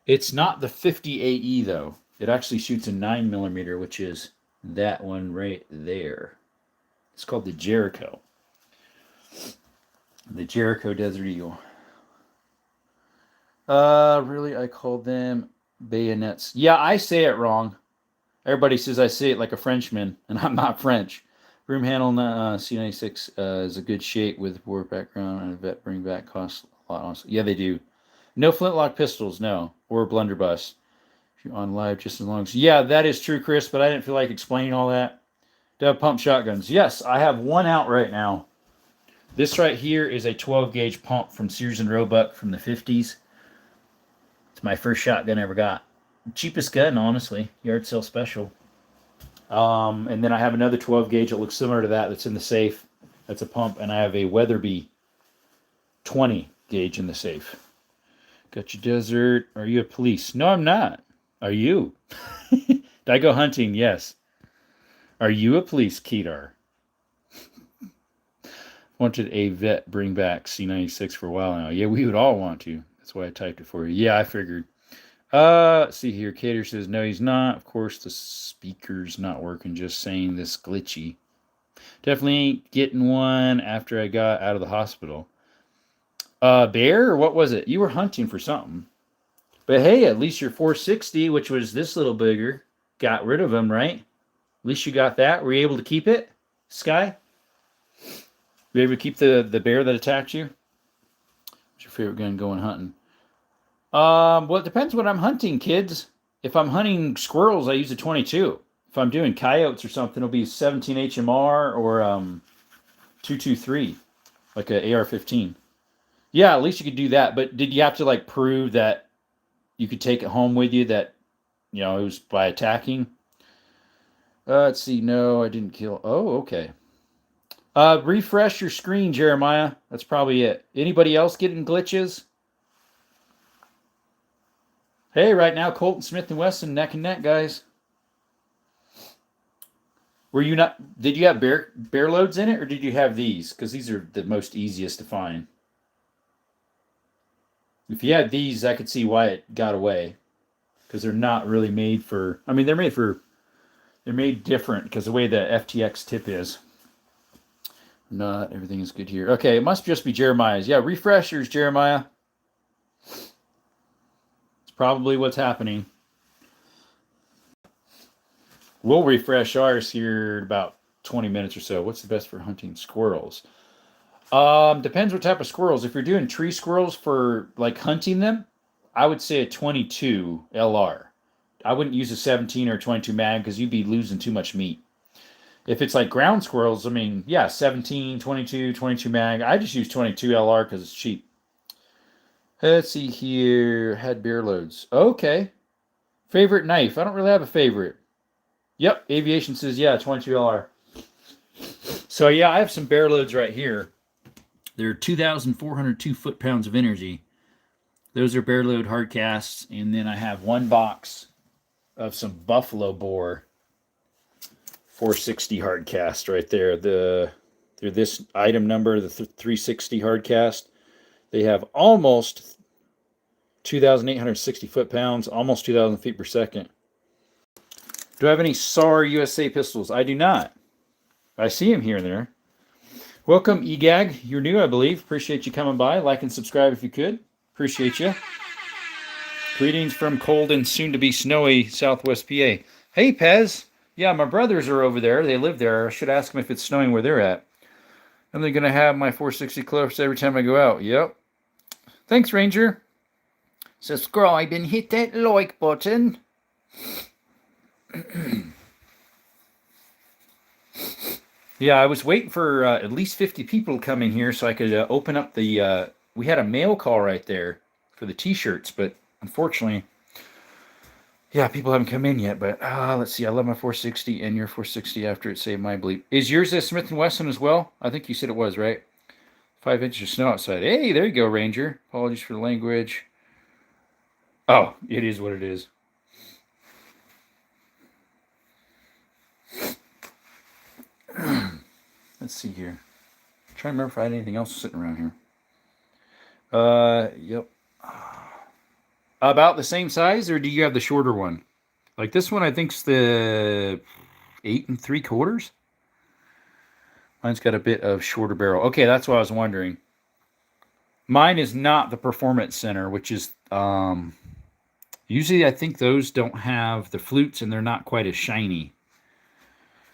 It's not the 50 AE though. It actually shoots a 9mm, which is that one right there. It's called the Jericho. The Jericho Desert Eagle. Really, I called them bayonets. Yeah, I say it wrong. Everybody says I say it like a Frenchman, and I'm not French. Broom handle C96 is a good shape with war background, and a vet bring back costs a lot. Honestly. Yeah, they do. No flintlock pistols, no, or blunderbuss. You're on live just as long as... Yeah, that is true, Chris, but I didn't feel like explaining all that. Dove pump shotguns. Yes, I have one out right now. This right here is a 12-gauge pump from Sears and Roebuck from the 50s. It's my first shotgun I ever got. Cheapest gun, honestly. Yard sale special. And then I have another 12-gauge that looks similar to that that's in the safe. That's a pump. And I have a Weatherby 20-gauge in the safe. Got your desert. Are you a police? No, I'm not. Are you? Did I go hunting? Yes. Are you a police, Kedar? Wanted a vet bring back C96 for a while now. Yeah, we would all want to. That's why I typed it for you. Yeah, I figured. Let's see here. Cater says, no, he's not. Of course, the speaker's not working. Just saying this glitchy. Definitely ain't getting one after I got out of the hospital. Bear, or what was it? You were hunting for something. But hey, at least your 460, which was this little bigger, got rid of him, right? At least you got that. Were you able to keep it, Sky? Were you able to keep the bear that attacked you? What's your favorite gun going hunting? Well, it depends what I'm hunting, kids. If I'm hunting squirrels, I use a 22. If I'm doing coyotes or something, it'll be 17 HMR or 223, like an AR-15. Yeah, at least you could do that. But did you have to like prove that you could take it home with you? That it was by attacking. Let's see. No, I didn't kill. Oh, okay. Refresh your screen, Jeremiah. That's probably it. Anybody else getting glitches? Hey, right now, Colton Smith and Wesson neck and neck, guys. Were you not? Did you have bear loads in it, or did you have these? Because these are the most easiest to find. If you had these, I could see why it got away. Because they're not really made for... I mean, they're made different because the way the FTX tip is. Not everything is good here. Okay, it must just be Jeremiah's. Yeah, refresh yours, Jeremiah. It's probably what's happening. We'll refresh ours here in about 20 minutes or so. What's the best for hunting squirrels? Depends what type of squirrels. If you're doing tree squirrels for like hunting them, I would say a 22 LR. I wouldn't use a 17 or 22 mag because you'd be losing too much meat. If it's like ground squirrels, I mean, yeah, 17, 22, 22 mag. I just use 22 LR because it's cheap. Let's see here. Had bear loads. Okay. Favorite knife. I don't really have a favorite. Yep. Aviation says, yeah, 22 LR. So, yeah, I have some bear loads right here. They're 2,402 foot-pounds of energy. Those are bear load hard casts. And then I have one box of some buffalo boar 460 hard cast right there. They're this item number, the 360 hard cast. They have almost 2,860 foot-pounds, almost 2,000 feet per second. Do I have any SAR USA pistols? I do not. I see them here and there. Welcome, EGAG. You're new, I believe. Appreciate you coming by. Like and subscribe if you could. Appreciate you. Greetings from cold and soon-to-be snowy Southwest PA. Hey, Pez. Yeah, my brothers are over there. They live there. I should ask them if it's snowing where they're at. And they're going to have my 460 close every time I go out. Yep. Thanks, Ranger. Subscribe and hit that like button. Yeah, I was waiting for at least 50 people to come in here so I could open up the... we had a mail call right there for the t-shirts, but unfortunately... Yeah, people haven't come in yet, but let's see. I love my 460 and your 460 after it saved my bleep. Is yours a Smith & Wesson as well? I think you said it was, right? 5 inches of snow outside. Hey, there you go, Ranger. Apologies for the language. Oh, it is what it is. Let's see here. I'm trying to remember if I had anything else sitting around here. Yep. About the same size, or do you have the shorter one? Like this one, I think's the 8 3/4. Mine's got a bit of shorter barrel. Okay, that's what I was wondering. Mine is not the Performance Center, which is usually I think those don't have the flutes and they're not quite as shiny.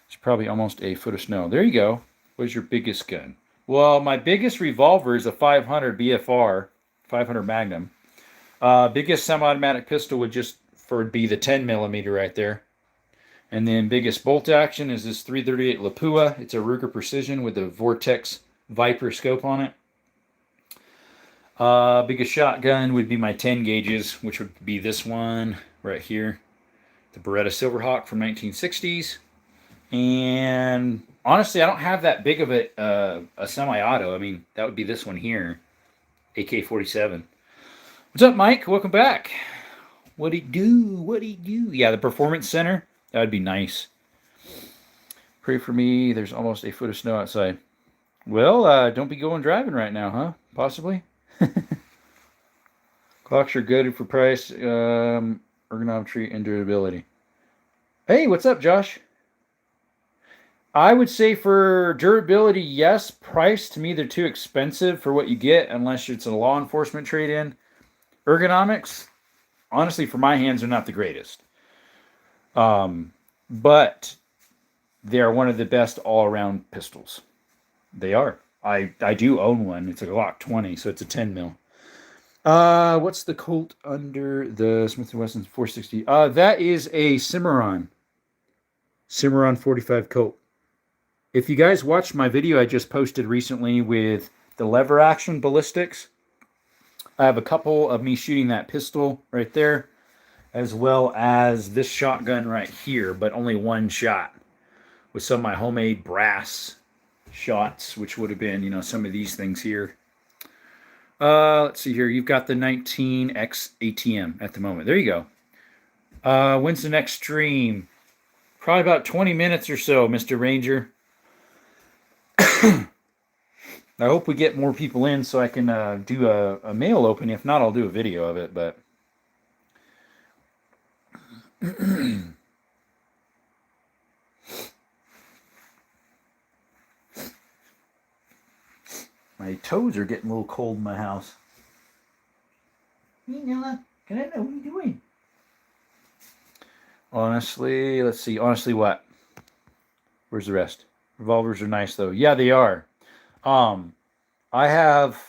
It's probably almost a foot of snow. There you go. What's your biggest gun? Well, my biggest revolver is a 500 BFR, 500 Magnum. Biggest semi-automatic pistol with just for it be the 10 millimeter right there. And then biggest bolt action is this 338 Lapua. It's a Ruger Precision with a Vortex Viper scope on it. Biggest shotgun would be my 10 gauges, which would be this one right here, the Beretta Silverhawk from 1960s. And honestly, I don't have that big of a semi-auto. I mean, that would be this one here, AK-47. What's up, Mike? Welcome back. What'd he do? What'd he do? Yeah, the Performance Center. That would be nice. Pray for me. There's almost a foot of snow outside. Well, don't be going driving right now, huh? Possibly. Clocks are good for price, ergonometry, and durability. Hey, what's up, Josh? I would say for durability, yes. Price, to me, they're too expensive for what you get unless it's a law enforcement trade-in. Ergonomics, honestly, for my hands, are not the greatest. But they are one of the best all-around pistols. They are. I do own one. It's a Glock 20, so it's a 10 mil. What's the Colt under the Smith & Wesson 460? That is a Cimarron 45 Colt. If you guys watched my video I just posted recently with the lever action ballistics, I have a couple of me shooting that pistol right there, as well as this shotgun right here, but only one shot, with some of my homemade brass shots, which would have been, some of these things here. Let's see here. You've got the 19X ATM at the moment. There you go. When's the next stream? Probably about 20 minutes or so, Mr. Ranger. I hope we get more people in so I can do a mail opening. If not, I'll do a video of it, but... My toes are getting a little cold in my house. Hey, Nella, what are you doing? Honestly, let's see. Honestly, what? Where's the rest? Revolvers are nice, though. Yeah, they are. I have,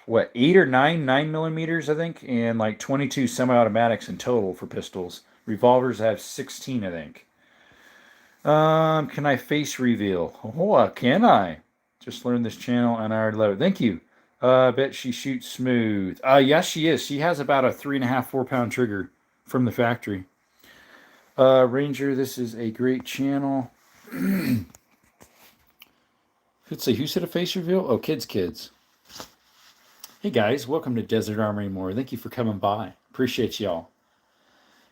8 or 9 9mm, I think, and like 22 semi-automatics in total for pistols. Revolvers, I have 16, I think. Can I face reveal? Oh, can I? Just learned this channel and I already love it. Thank you. I bet she shoots smooth. Yes, she is. She has about a 3.5, 4-pound trigger from the factory. Ranger, this is a great channel. Let's see, who said a face reveal? Oh, kids. Hey guys, welcome to Desert Armory More. Thank you for coming by. Appreciate y'all.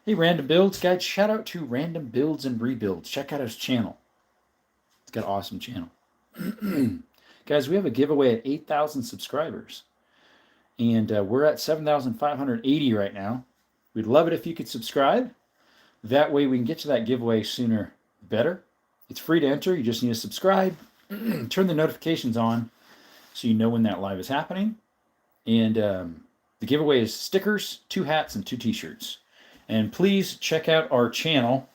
Hey, Random Builds, guys, shout out to Random Builds and Rebuilds. Check out his channel. It's got an awesome channel. Guys, we have a giveaway at 8,000 subscribers. And we're at 7,580 right now. We'd love it if you could subscribe. That way we can get to that giveaway sooner better. It's free to enter. You just need to subscribe. Turn the notifications on so you know when that live is happening. And the giveaway is stickers, 2 hats, and 2 t-shirts. And please check out our channel,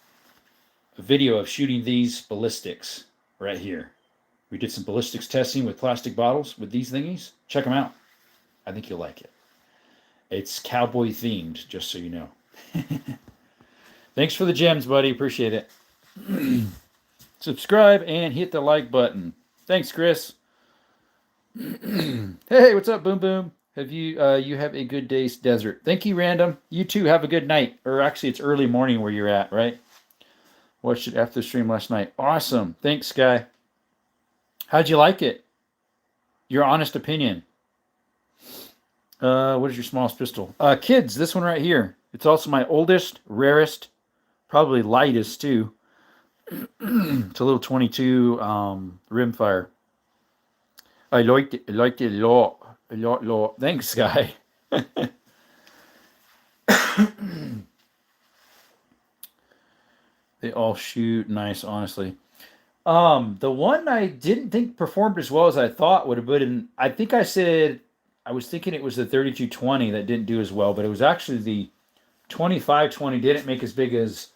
a video of shooting these ballistics right here. We did some ballistics testing with plastic bottles with these thingies. Check them out. I think you'll like it. It's cowboy themed, just so you know. Thanks for the gems, buddy. Appreciate it. Subscribe and hit the like button. Thanks, Chris. Hey, what's up, Boom Boom? Have you have a good day's desert. Thank you, Random. You too have a good night. Or actually, it's early morning where you're at, right? Watched it after the stream last night. Awesome. Thanks, Sky. How'd you like it? Your honest opinion. What is your smallest pistol? Kids, this one right here. It's also my oldest, rarest, probably lightest too. It's a little 22 rimfire. I liked it a lot. Thanks, Guy. They all shoot nice, honestly. The one I didn't think performed as well as I thought would have been, I think I said, I was thinking it was the 3220 that didn't do as well, but it was actually the 2520 didn't make as big as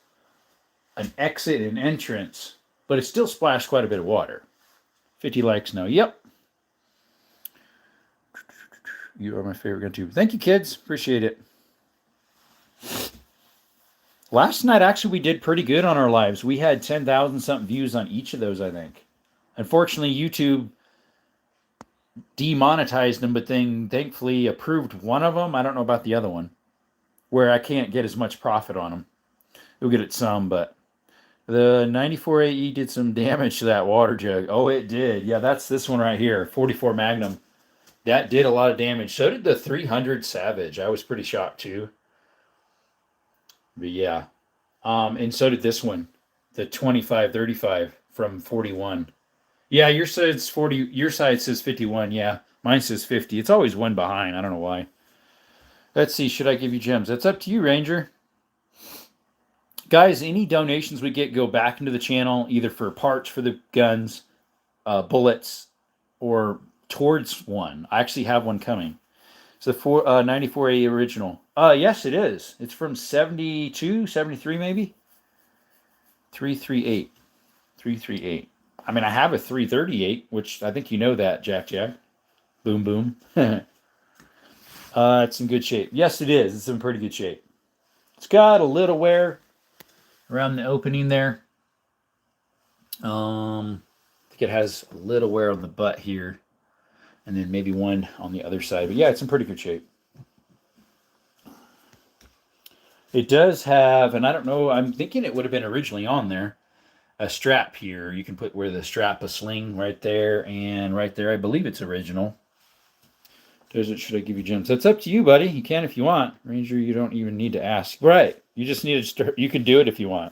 an exit and entrance, but it still splashed quite a bit of water. 50 likes now. Yep. You are my favorite gun too. Thank you, kids. Appreciate it. Last night, actually, we did pretty good on our lives. We had 10,000 something views on each of those, I think. Unfortunately, YouTube demonetized them, but then thankfully approved one of them. I don't know about the other one, where I can't get as much profit on them. You'll get it some, but the 94 AE did some damage to that water jug. Oh, it did. Yeah, that's this one right here, 44 Magnum. That did a lot of damage. So did the 300 Savage. I was pretty shocked too. But yeah. And so did this one, the 2535 from 41. Yeah, your side's 40. Your side says 51. Yeah, mine says 50. It's always one behind. I don't know why. Let's see. Should I give you gems? That's up to you, Ranger. Guys, any donations we get go back into the channel, either for parts for the guns, bullets, or towards one. I actually have one coming. It's the 94A original. Yes, it is. It's from 72, 73 maybe? 338. 338. I mean, I have a 338, which I think you know that, Jack Jack. Boom, boom. It's in good shape. Yes, it is. It's in pretty good shape. It's got a little wear around the opening there. I think it has a little wear on the butt here. And then maybe one on the other side. But yeah, it's in pretty good shape. It does have, and I don't know, I'm thinking it would have been originally on there, a strap here. You can put where the strap a sling right there and right there. I believe it's original. Should I give you gems? That's up to you, buddy. You can if you want. Ranger, you don't even need to ask. Right. You just need to start. You can do it if you want.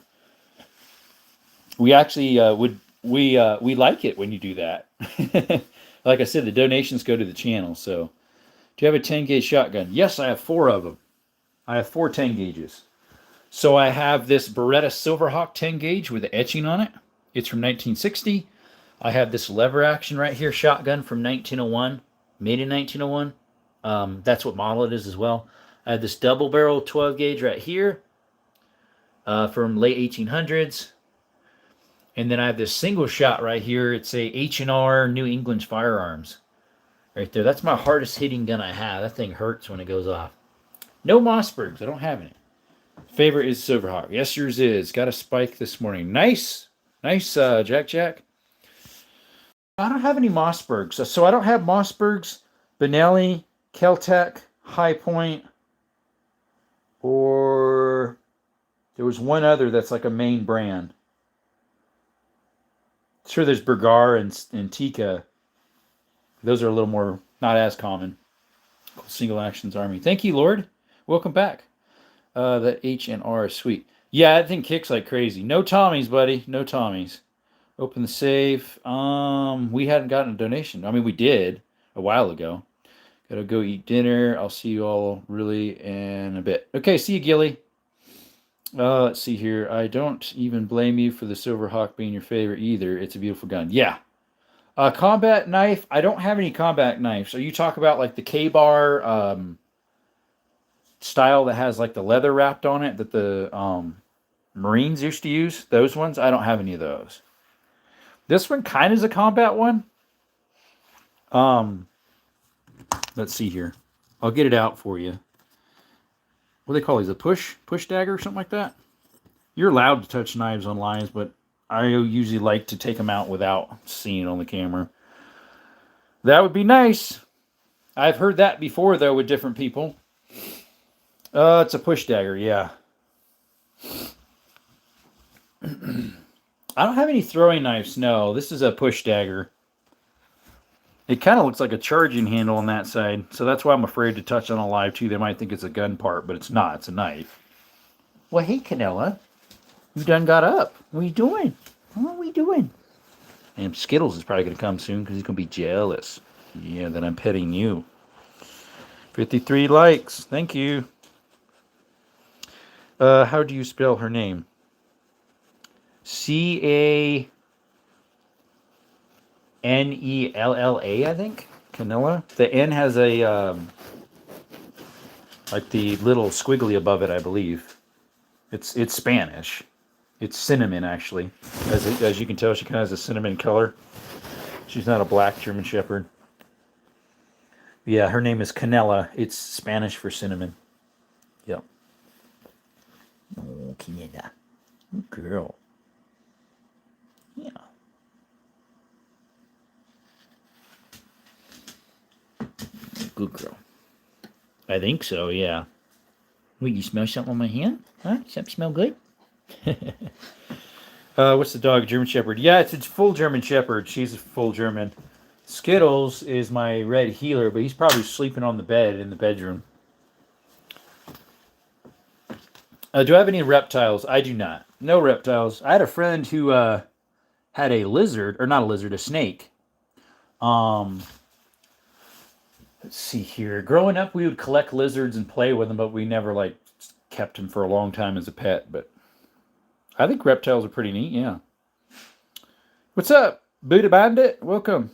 We actually we like it when you do that. Like I said, the donations go to the channel. So, do you have a 10 gauge shotgun? Yes, I have 4 of them. I have 4 10 gauges. So I have this Beretta Silverhawk 10 gauge with the etching on it. It's from 1960. I have this lever action right here shotgun from 1901, made in 1901. That's what model it is as well. I have this double barrel 12 gauge right here from late 1800s. And then I have this single shot right here. It's a H&R New England Firearms. Right there. That's my hardest hitting gun I have. That thing hurts when it goes off. No Mossbergs. I don't have any. Favorite is Silverhawk. Yes, yours is. Got a spike this morning. Nice. Nice, Jack Jack. I don't have any Mossbergs. So I don't have Mossbergs, Benelli, Keltec, High Point, or there was one other that's like a main brand. Sure, there's Bergar and Tika. Those are a little more, not as common. Single Actions Army. Thank you, Lord. Welcome back. The H&R is sweet. Yeah, that thing kicks like crazy. No Tommies, buddy. No Tommies. Open the safe. We hadn't gotten a donation. I mean, we did a while ago. Gotta go eat dinner. I'll see you all really in a bit. Okay, see you, Gilly. Let's see here. I don't even blame you for the Silverhawk being your favorite either. It's a beautiful gun. Yeah. Combat knife. I don't have any combat knives. So you talk about like the K-bar style that has like the leather wrapped on it that the Marines used to use. Those ones. I don't have any of those. This one kind of is a combat one. Let's see here. I'll get it out for you. What do they call these? A push dagger or something like that? You're allowed to touch knives on lives, but I usually like to take them out without seeing it on the camera. That would be nice. I've heard that before, though, with different people. It's a push dagger, yeah. I don't have any throwing knives, no. This is a push dagger. It kind of looks like a charging handle on that side, so that's why I'm afraid to touch on a live, too. They might think it's a gun part, but it's not. It's a knife. Well, hey, Canella. You done got up. What are you doing? What are we doing? And Skittles is probably going to come soon because he's going to be jealous. Yeah, that I'm petting you. 53 likes. Thank you. How do you spell her name? Canella, I think. Canella. The N has a like the little squiggly above it, I believe. It's Spanish. It's cinnamon, actually. As you can tell, she kind of has a cinnamon color. She's not a black German Shepherd. Yeah, her name is Canella. It's Spanish for cinnamon. Yep. Oh, Canada. Good girl. Yeah. Good girl. I think so, yeah. Wait, you smell something on my hand? Huh? Something smell good? What's the dog? German Shepherd. Yeah, it's a full German Shepherd. She's a full German. Skittles is my red heeler, but he's probably sleeping on the bed in the bedroom. Do I have any reptiles? I do not. No reptiles. I had a friend who had a lizard, or not a lizard, a snake. Let's see here. Growing up, we would collect lizards and play with them, but we never like kept them for a long time as a pet. But I think reptiles are pretty neat. Yeah. What's up, Buddha Bandit? Welcome.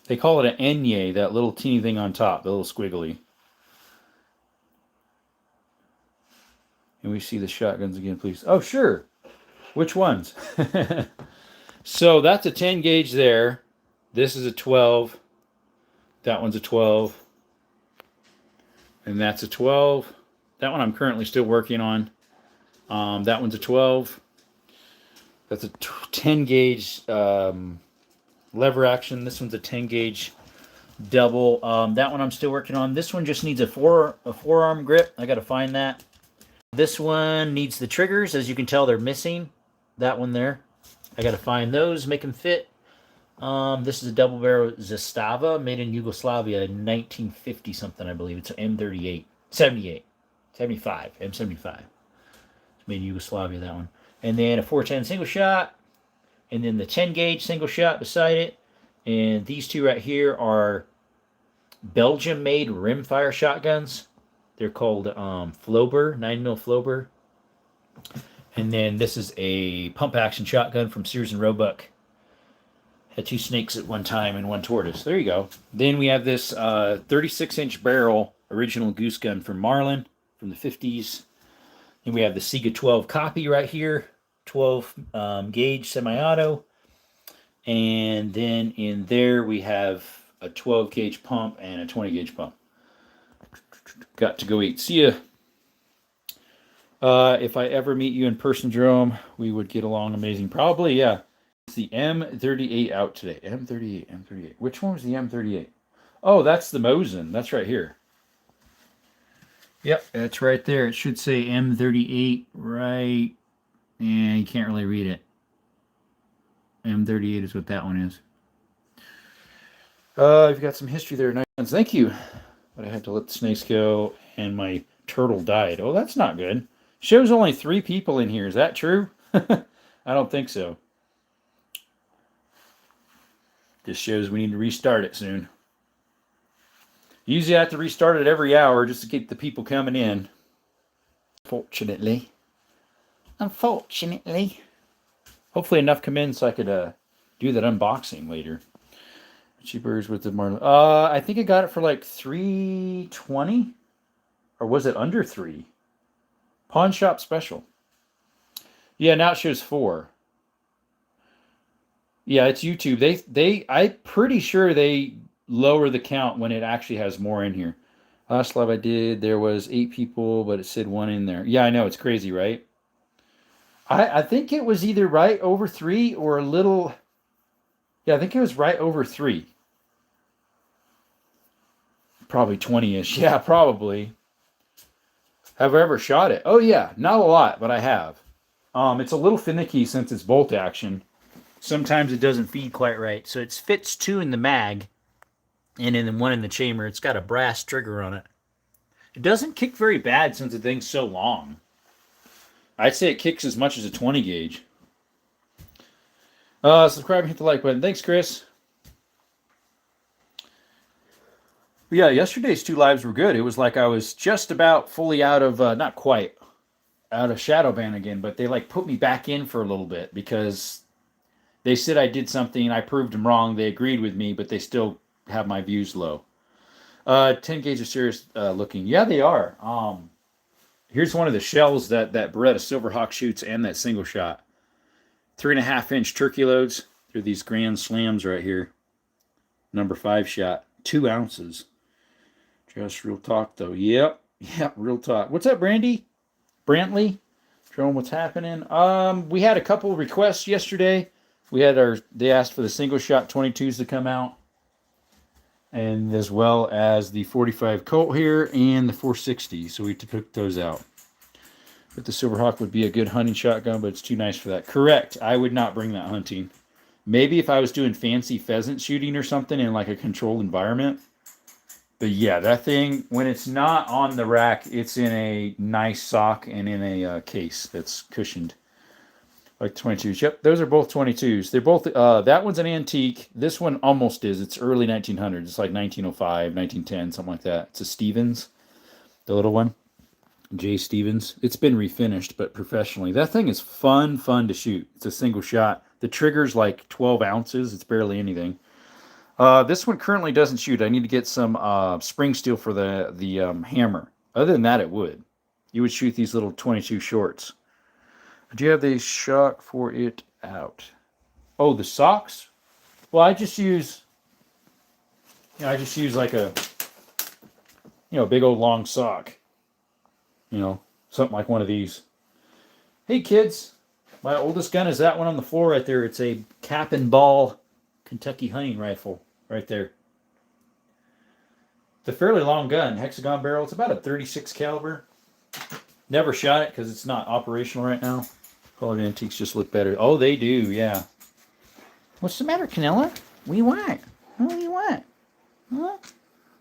They call it an enye, that little teeny thing on top, the little squiggly. And we see the shotguns again, please. Oh, sure. Which ones? So that's a 10 gauge there. This is a 12. That one's a 12. And that's a 12. That one I'm currently still working on. That one's a 12. That's a 10 gauge lever action. This one's a 10 gauge double. That one I'm still working on. This one just needs a forearm grip. I got to find that. This one needs the triggers. As you can tell, they're missing. That one there. I got to find those, make them fit. This is a double barrel Zastava made in Yugoslavia in 1950 something, I believe. It's an M38. 78. 75. M75. It's made in Yugoslavia, that one. And then a 410 single shot. And then the 10 gauge single shot beside it. And these two right here are Belgium made rimfire shotguns. They're called Flober, 9mm Flober. And then this is a pump action shotgun from Sears and Roebuck. Had two snakes at one time and one tortoise. There you go. Then we have this 36-inch barrel original goose gun from Marlin from the 50s. And we have the Sega 12 copy right here. 12 gauge semi-auto. And then in there we have a 12 gauge pump and a 20 gauge pump. Got to go eat. See ya. If I ever meet you in person, Jerome, we would get along amazing. Probably, yeah. It's the M38 out today. M38. Which one was the M38? Oh, that's the Mosin. That's right here. Yep, that's right there. It should say M38 right. And you can't really read it. M38 is what that one is. I've got some history there. Nice ones. Thank you. But I had to let the snakes go, and my turtle died. Oh, that's not good. Shows only 3 people in here. Is that true? I don't think so. Just shows we need to restart it soon. Usually I have to restart it every hour just to keep the people coming in. Unfortunately. Hopefully enough come in so I could do that unboxing later. Cheapers with the Marlin. I think I got it for like $3.20, or was it under 3? Pawn shop special. Yeah, now it shows 4. Yeah, it's YouTube. I'm pretty sure they lower the count when it actually has more in here. Last live I did, there was 8 people, but it said 1 in there. Yeah, I know, it's crazy, right? I think it was either right over 3 or a little. Yeah, I think it was right over 3. Probably 20-ish. Yeah, probably. Have I ever shot it? Oh, yeah. Not a lot, but I have. It's a little finicky since it's bolt action. Sometimes it doesn't feed quite right. So it fits 2 in the mag and then 1 in the chamber. It's got a brass trigger on it. It doesn't kick very bad since the thing's so long. I'd say it kicks as much as a 20 gauge. Subscribe and hit the like button. Thanks, Chris. But yeah, yesterday's 2 lives were good. It was like I was just about fully out of, not quite, out of shadow ban again, but they like put me back in for a little bit because they said I did something. I proved them wrong. They agreed with me, but they still have my views low. 10 gauge is serious looking. Yeah, they are. Here's one of the shells that Beretta Silverhawk shoots and that single shot. 3.5-inch turkey loads. They're these Grand Slams right here. Number 5 shot. 2 ounces. Just real talk though. Yep. Yeah, real talk. What's up, Brandy? Brantley? Showing what's happening. We had a couple requests yesterday. They asked for the single shot 22s to come out, and as well as the 45 Colt here and the 460. So we took those out. But the Silverhawk would be a good hunting shotgun, but it's too nice for that. Correct. I would not bring that hunting. Maybe if I was doing fancy pheasant shooting or something in like a controlled environment. But yeah, that thing, when it's not on the rack, it's in a nice sock and in a case that's cushioned. Like 22s. Yep, those are both 22s. They're both, that one's an antique. This one almost is. It's early 1900s. It's like 1905, 1910, something like that. It's a Stevens, the little one. J. Stevens. It's been refinished, but professionally. That thing is fun to shoot. It's a single shot. The trigger's like 12 ounces. It's barely anything. This one currently doesn't shoot. I need to get some spring steel for the hammer. Other than that, it would. You would shoot these little 22 shorts. Do you have the shock for it out? Oh, the socks? Well, I just use like a, big old long sock. Something like one of these. Hey, kids. My oldest gun is that one on the floor right there. It's a cap and ball Kentucky hunting rifle right there. It's a fairly long gun, hexagon barrel. It's about a 36 caliber. Never shot it because it's not operational right now. Quality antiques just look better. Oh, they do, yeah. What's the matter, Canella? What do you want? What do you want? Huh?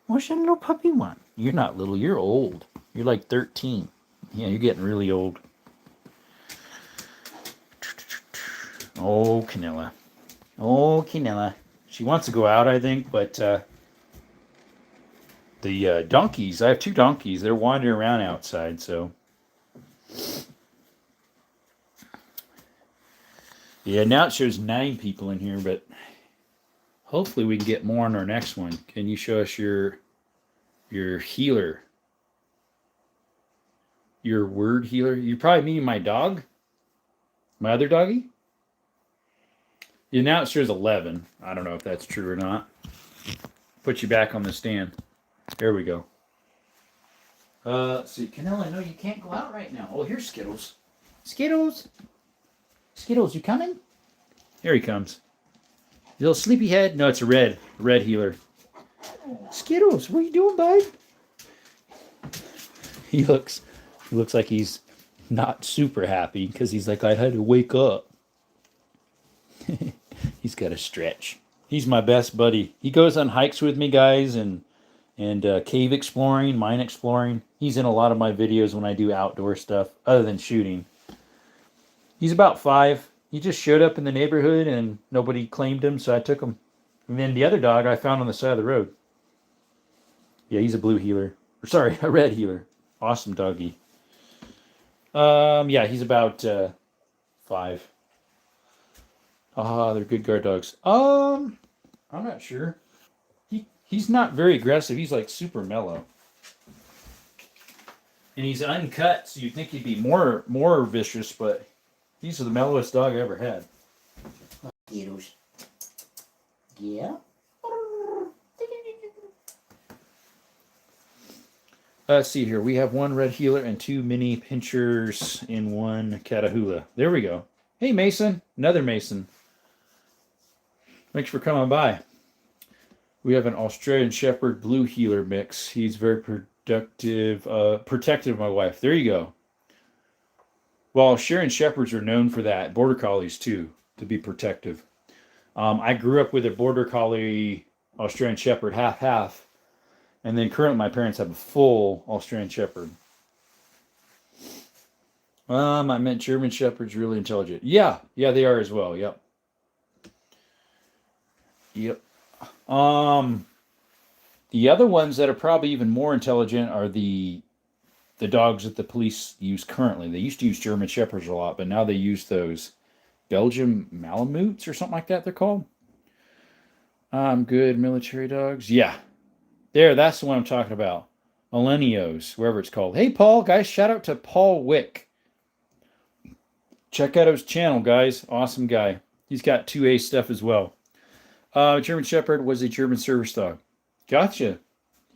What's that little puppy want? You're not little. You're old. You're like 13. Yeah, you're getting really old. Oh, Canella. Oh, Canella. She wants to go out, I think, but the donkeys, I have 2 donkeys. They're wandering around outside, so. Yeah, now it shows 9 people in here, but hopefully we can get more on our next one. Can you show us your healer? Your word healer? You probably mean my dog? My other doggy? Yeah, now it shows 11. I don't know if that's true or not. Put you back on the stand. There we go. Let's see. Canella, no, you can't go out right now. Oh, here's Skittles. Skittles! Skittles, you coming? Here he comes. Little sleepyhead. No, it's a red healer. Skittles, what are you doing, bud? He looks like he's not super happy because he's like, I had to wake up. He's got to stretch. He's my best buddy. He goes on hikes with me, guys, and cave exploring, mine exploring. He's in a lot of my videos when I do outdoor stuff, other than shooting. He's about 5. He just showed up in the neighborhood and nobody claimed him, so I took him. And then the other dog I found on the side of the road. Yeah, he's a blue healer. Or sorry, a red healer. Awesome doggy. Yeah, he's about 5. They're good guard dogs. I'm not sure. He's not very aggressive. He's like super mellow. And he's uncut, so you'd think he'd be more vicious, but these are the mellowest dog I ever had. Yeah. Let's see here. We have 1 red healer and 2 mini pinchers in 1 Catahoula. There we go. Hey, Mason. Another Mason. Thanks for coming by. We have an Australian Shepherd Blue Healer mix. He's very protective of my wife. There you go. Well, Australian Shepherds are known for that. Border Collies, too, to be protective. I grew up with a Border Collie Australian Shepherd, half. And then currently my parents have a full Australian Shepherd. I meant German Shepherd's really intelligent. Yeah, they are as well. Yep. The other ones that are probably even more intelligent are the dogs that the police use currently. They used to use German Shepherds a lot, but now they use those Belgian Malamutes or something like that they're called. Good military dogs. Yeah. That's the one I'm talking about. Millennios, wherever it's called. Hey, Paul, guys, shout out to Paul Wick. Check out his channel, guys. Awesome guy. He's got 2A stuff as well. German Shepherd was a German service dog. Gotcha.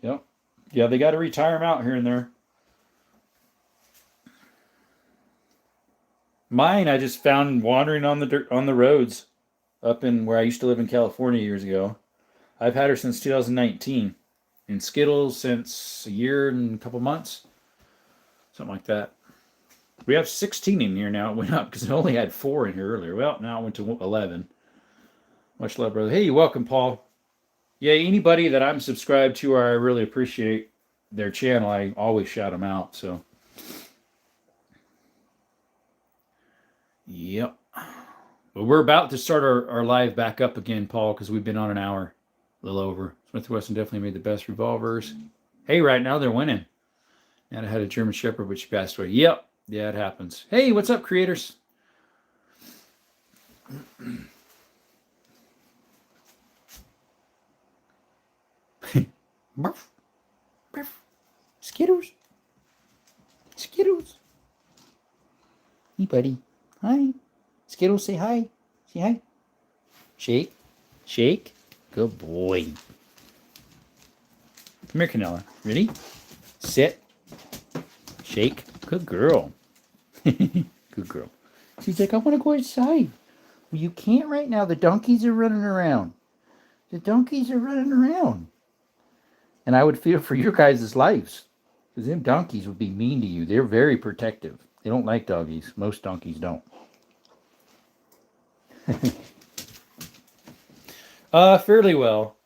Yep. Yeah, they got to retire him out here and there. Mine I just found wandering on the roads up in where I used to live in California years ago. I've had her since 2019, and Skittles since a year and a couple months, something like that. We have 16 in here now. It went up because it only had 4 in here earlier. Well, now it went to 11. Much love, brother. Hey, you're welcome, Paul. Yeah, anybody that I'm subscribed to or I really appreciate their channel, I always shout them out. So, yep. But we're about to start our live back up again, Paul, because we've been on an hour, a little over. Smith Wesson definitely made the best revolvers. Hey, right now they're winning. And I had a German Shepherd, which passed away. Yep. Yeah, it happens. Hey, what's up, creators? Skittles. Skittles. Hey, buddy. Hi. Skittles, say hi. Say hi. Shake. Shake. Good boy. Come here, Canella. Ready? Sit. Shake. Good girl. Good girl. She's like, I want to go outside. Well, you can't right now. The donkeys are running around. The donkeys are running around. And I would fear for your guys' lives. Because them donkeys would be mean to you. They're very protective. They don't like doggies. Most donkeys don't. Fairly well.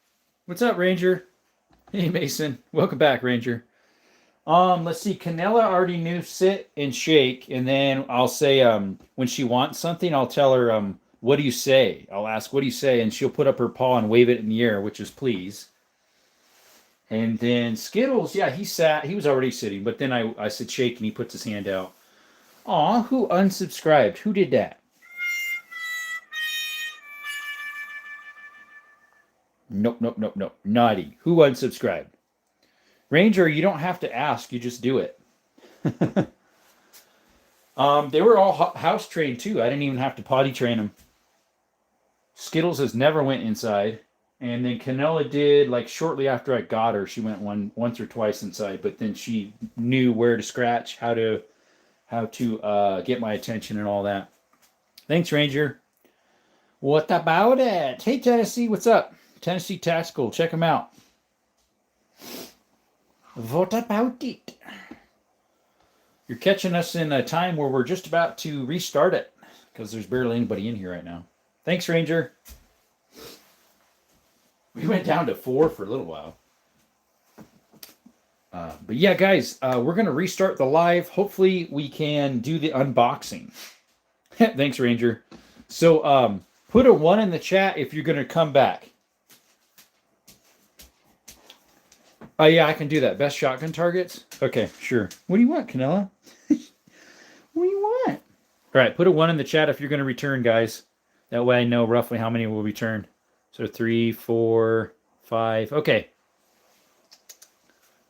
What's up, Ranger? Hey, Mason. Welcome back, Ranger. Let's see. Canella already knew sit and shake, and then I'll say, when she wants something, I'll tell her, what do you say? I'll ask, what do you say? And she'll put up her paw and wave it in the air, which is please. And then Skittles, yeah, he was already sitting, but then I said shake, and he puts his hand out. Aw, who unsubscribed? Who did that? Nope, nope, nope, nope. Naughty. Who unsubscribed? Ranger, you don't have to ask. You just do it. They were all house trained too. I didn't even have to potty train them. Skittles has never went inside, and then Canella did. Like shortly after I got her, she went once or twice inside. But then she knew where to scratch, how to get my attention and all that. Thanks, Ranger. What about it? Hey, Tennessee, what's up? Tennessee Tactical, check them out. What about it? You're catching us in a time where we're just about to restart it because there's barely anybody in here right now. Thanks, Ranger. We went down to 4 for a little while. But yeah, guys, we're going to restart the live. Hopefully we can do the unboxing. Thanks, Ranger. So put a 1 in the chat if you're going to come back. Oh, yeah, I can do that. Best shotgun targets? Okay, sure. What do you want, Canella? What do you want? All right, put a 1 in the chat if you're going to return, guys. That way I know roughly how many will return. So 3, 4, 5. Okay.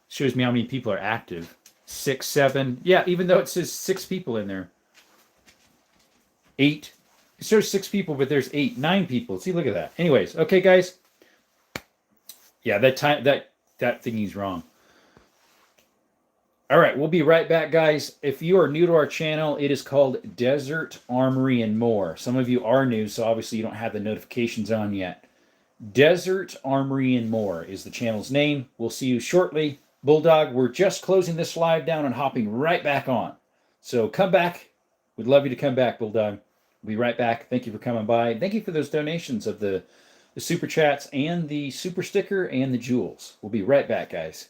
Shows me how many people are active. 6, 7. Yeah, even though it says 6 people in there. 8. It shows 6 people, but there's 8, 9 people. See, look at that. Anyways, okay, guys. Yeah, that thingy's wrong. All right, we'll be right back, guys. If you are new to our channel, it is called Desert Armory and More. Some of you are new, so obviously you don't have the notifications on yet. Desert Armory and More is the channel's name. We'll see you shortly. Bulldog, we're just closing this live down and hopping right back on. So come back. We'd love you to come back, Bulldog. We'll be right back. Thank you for coming by. Thank you for those donations of the super chats and the super sticker and the jewels. We'll be right back, guys.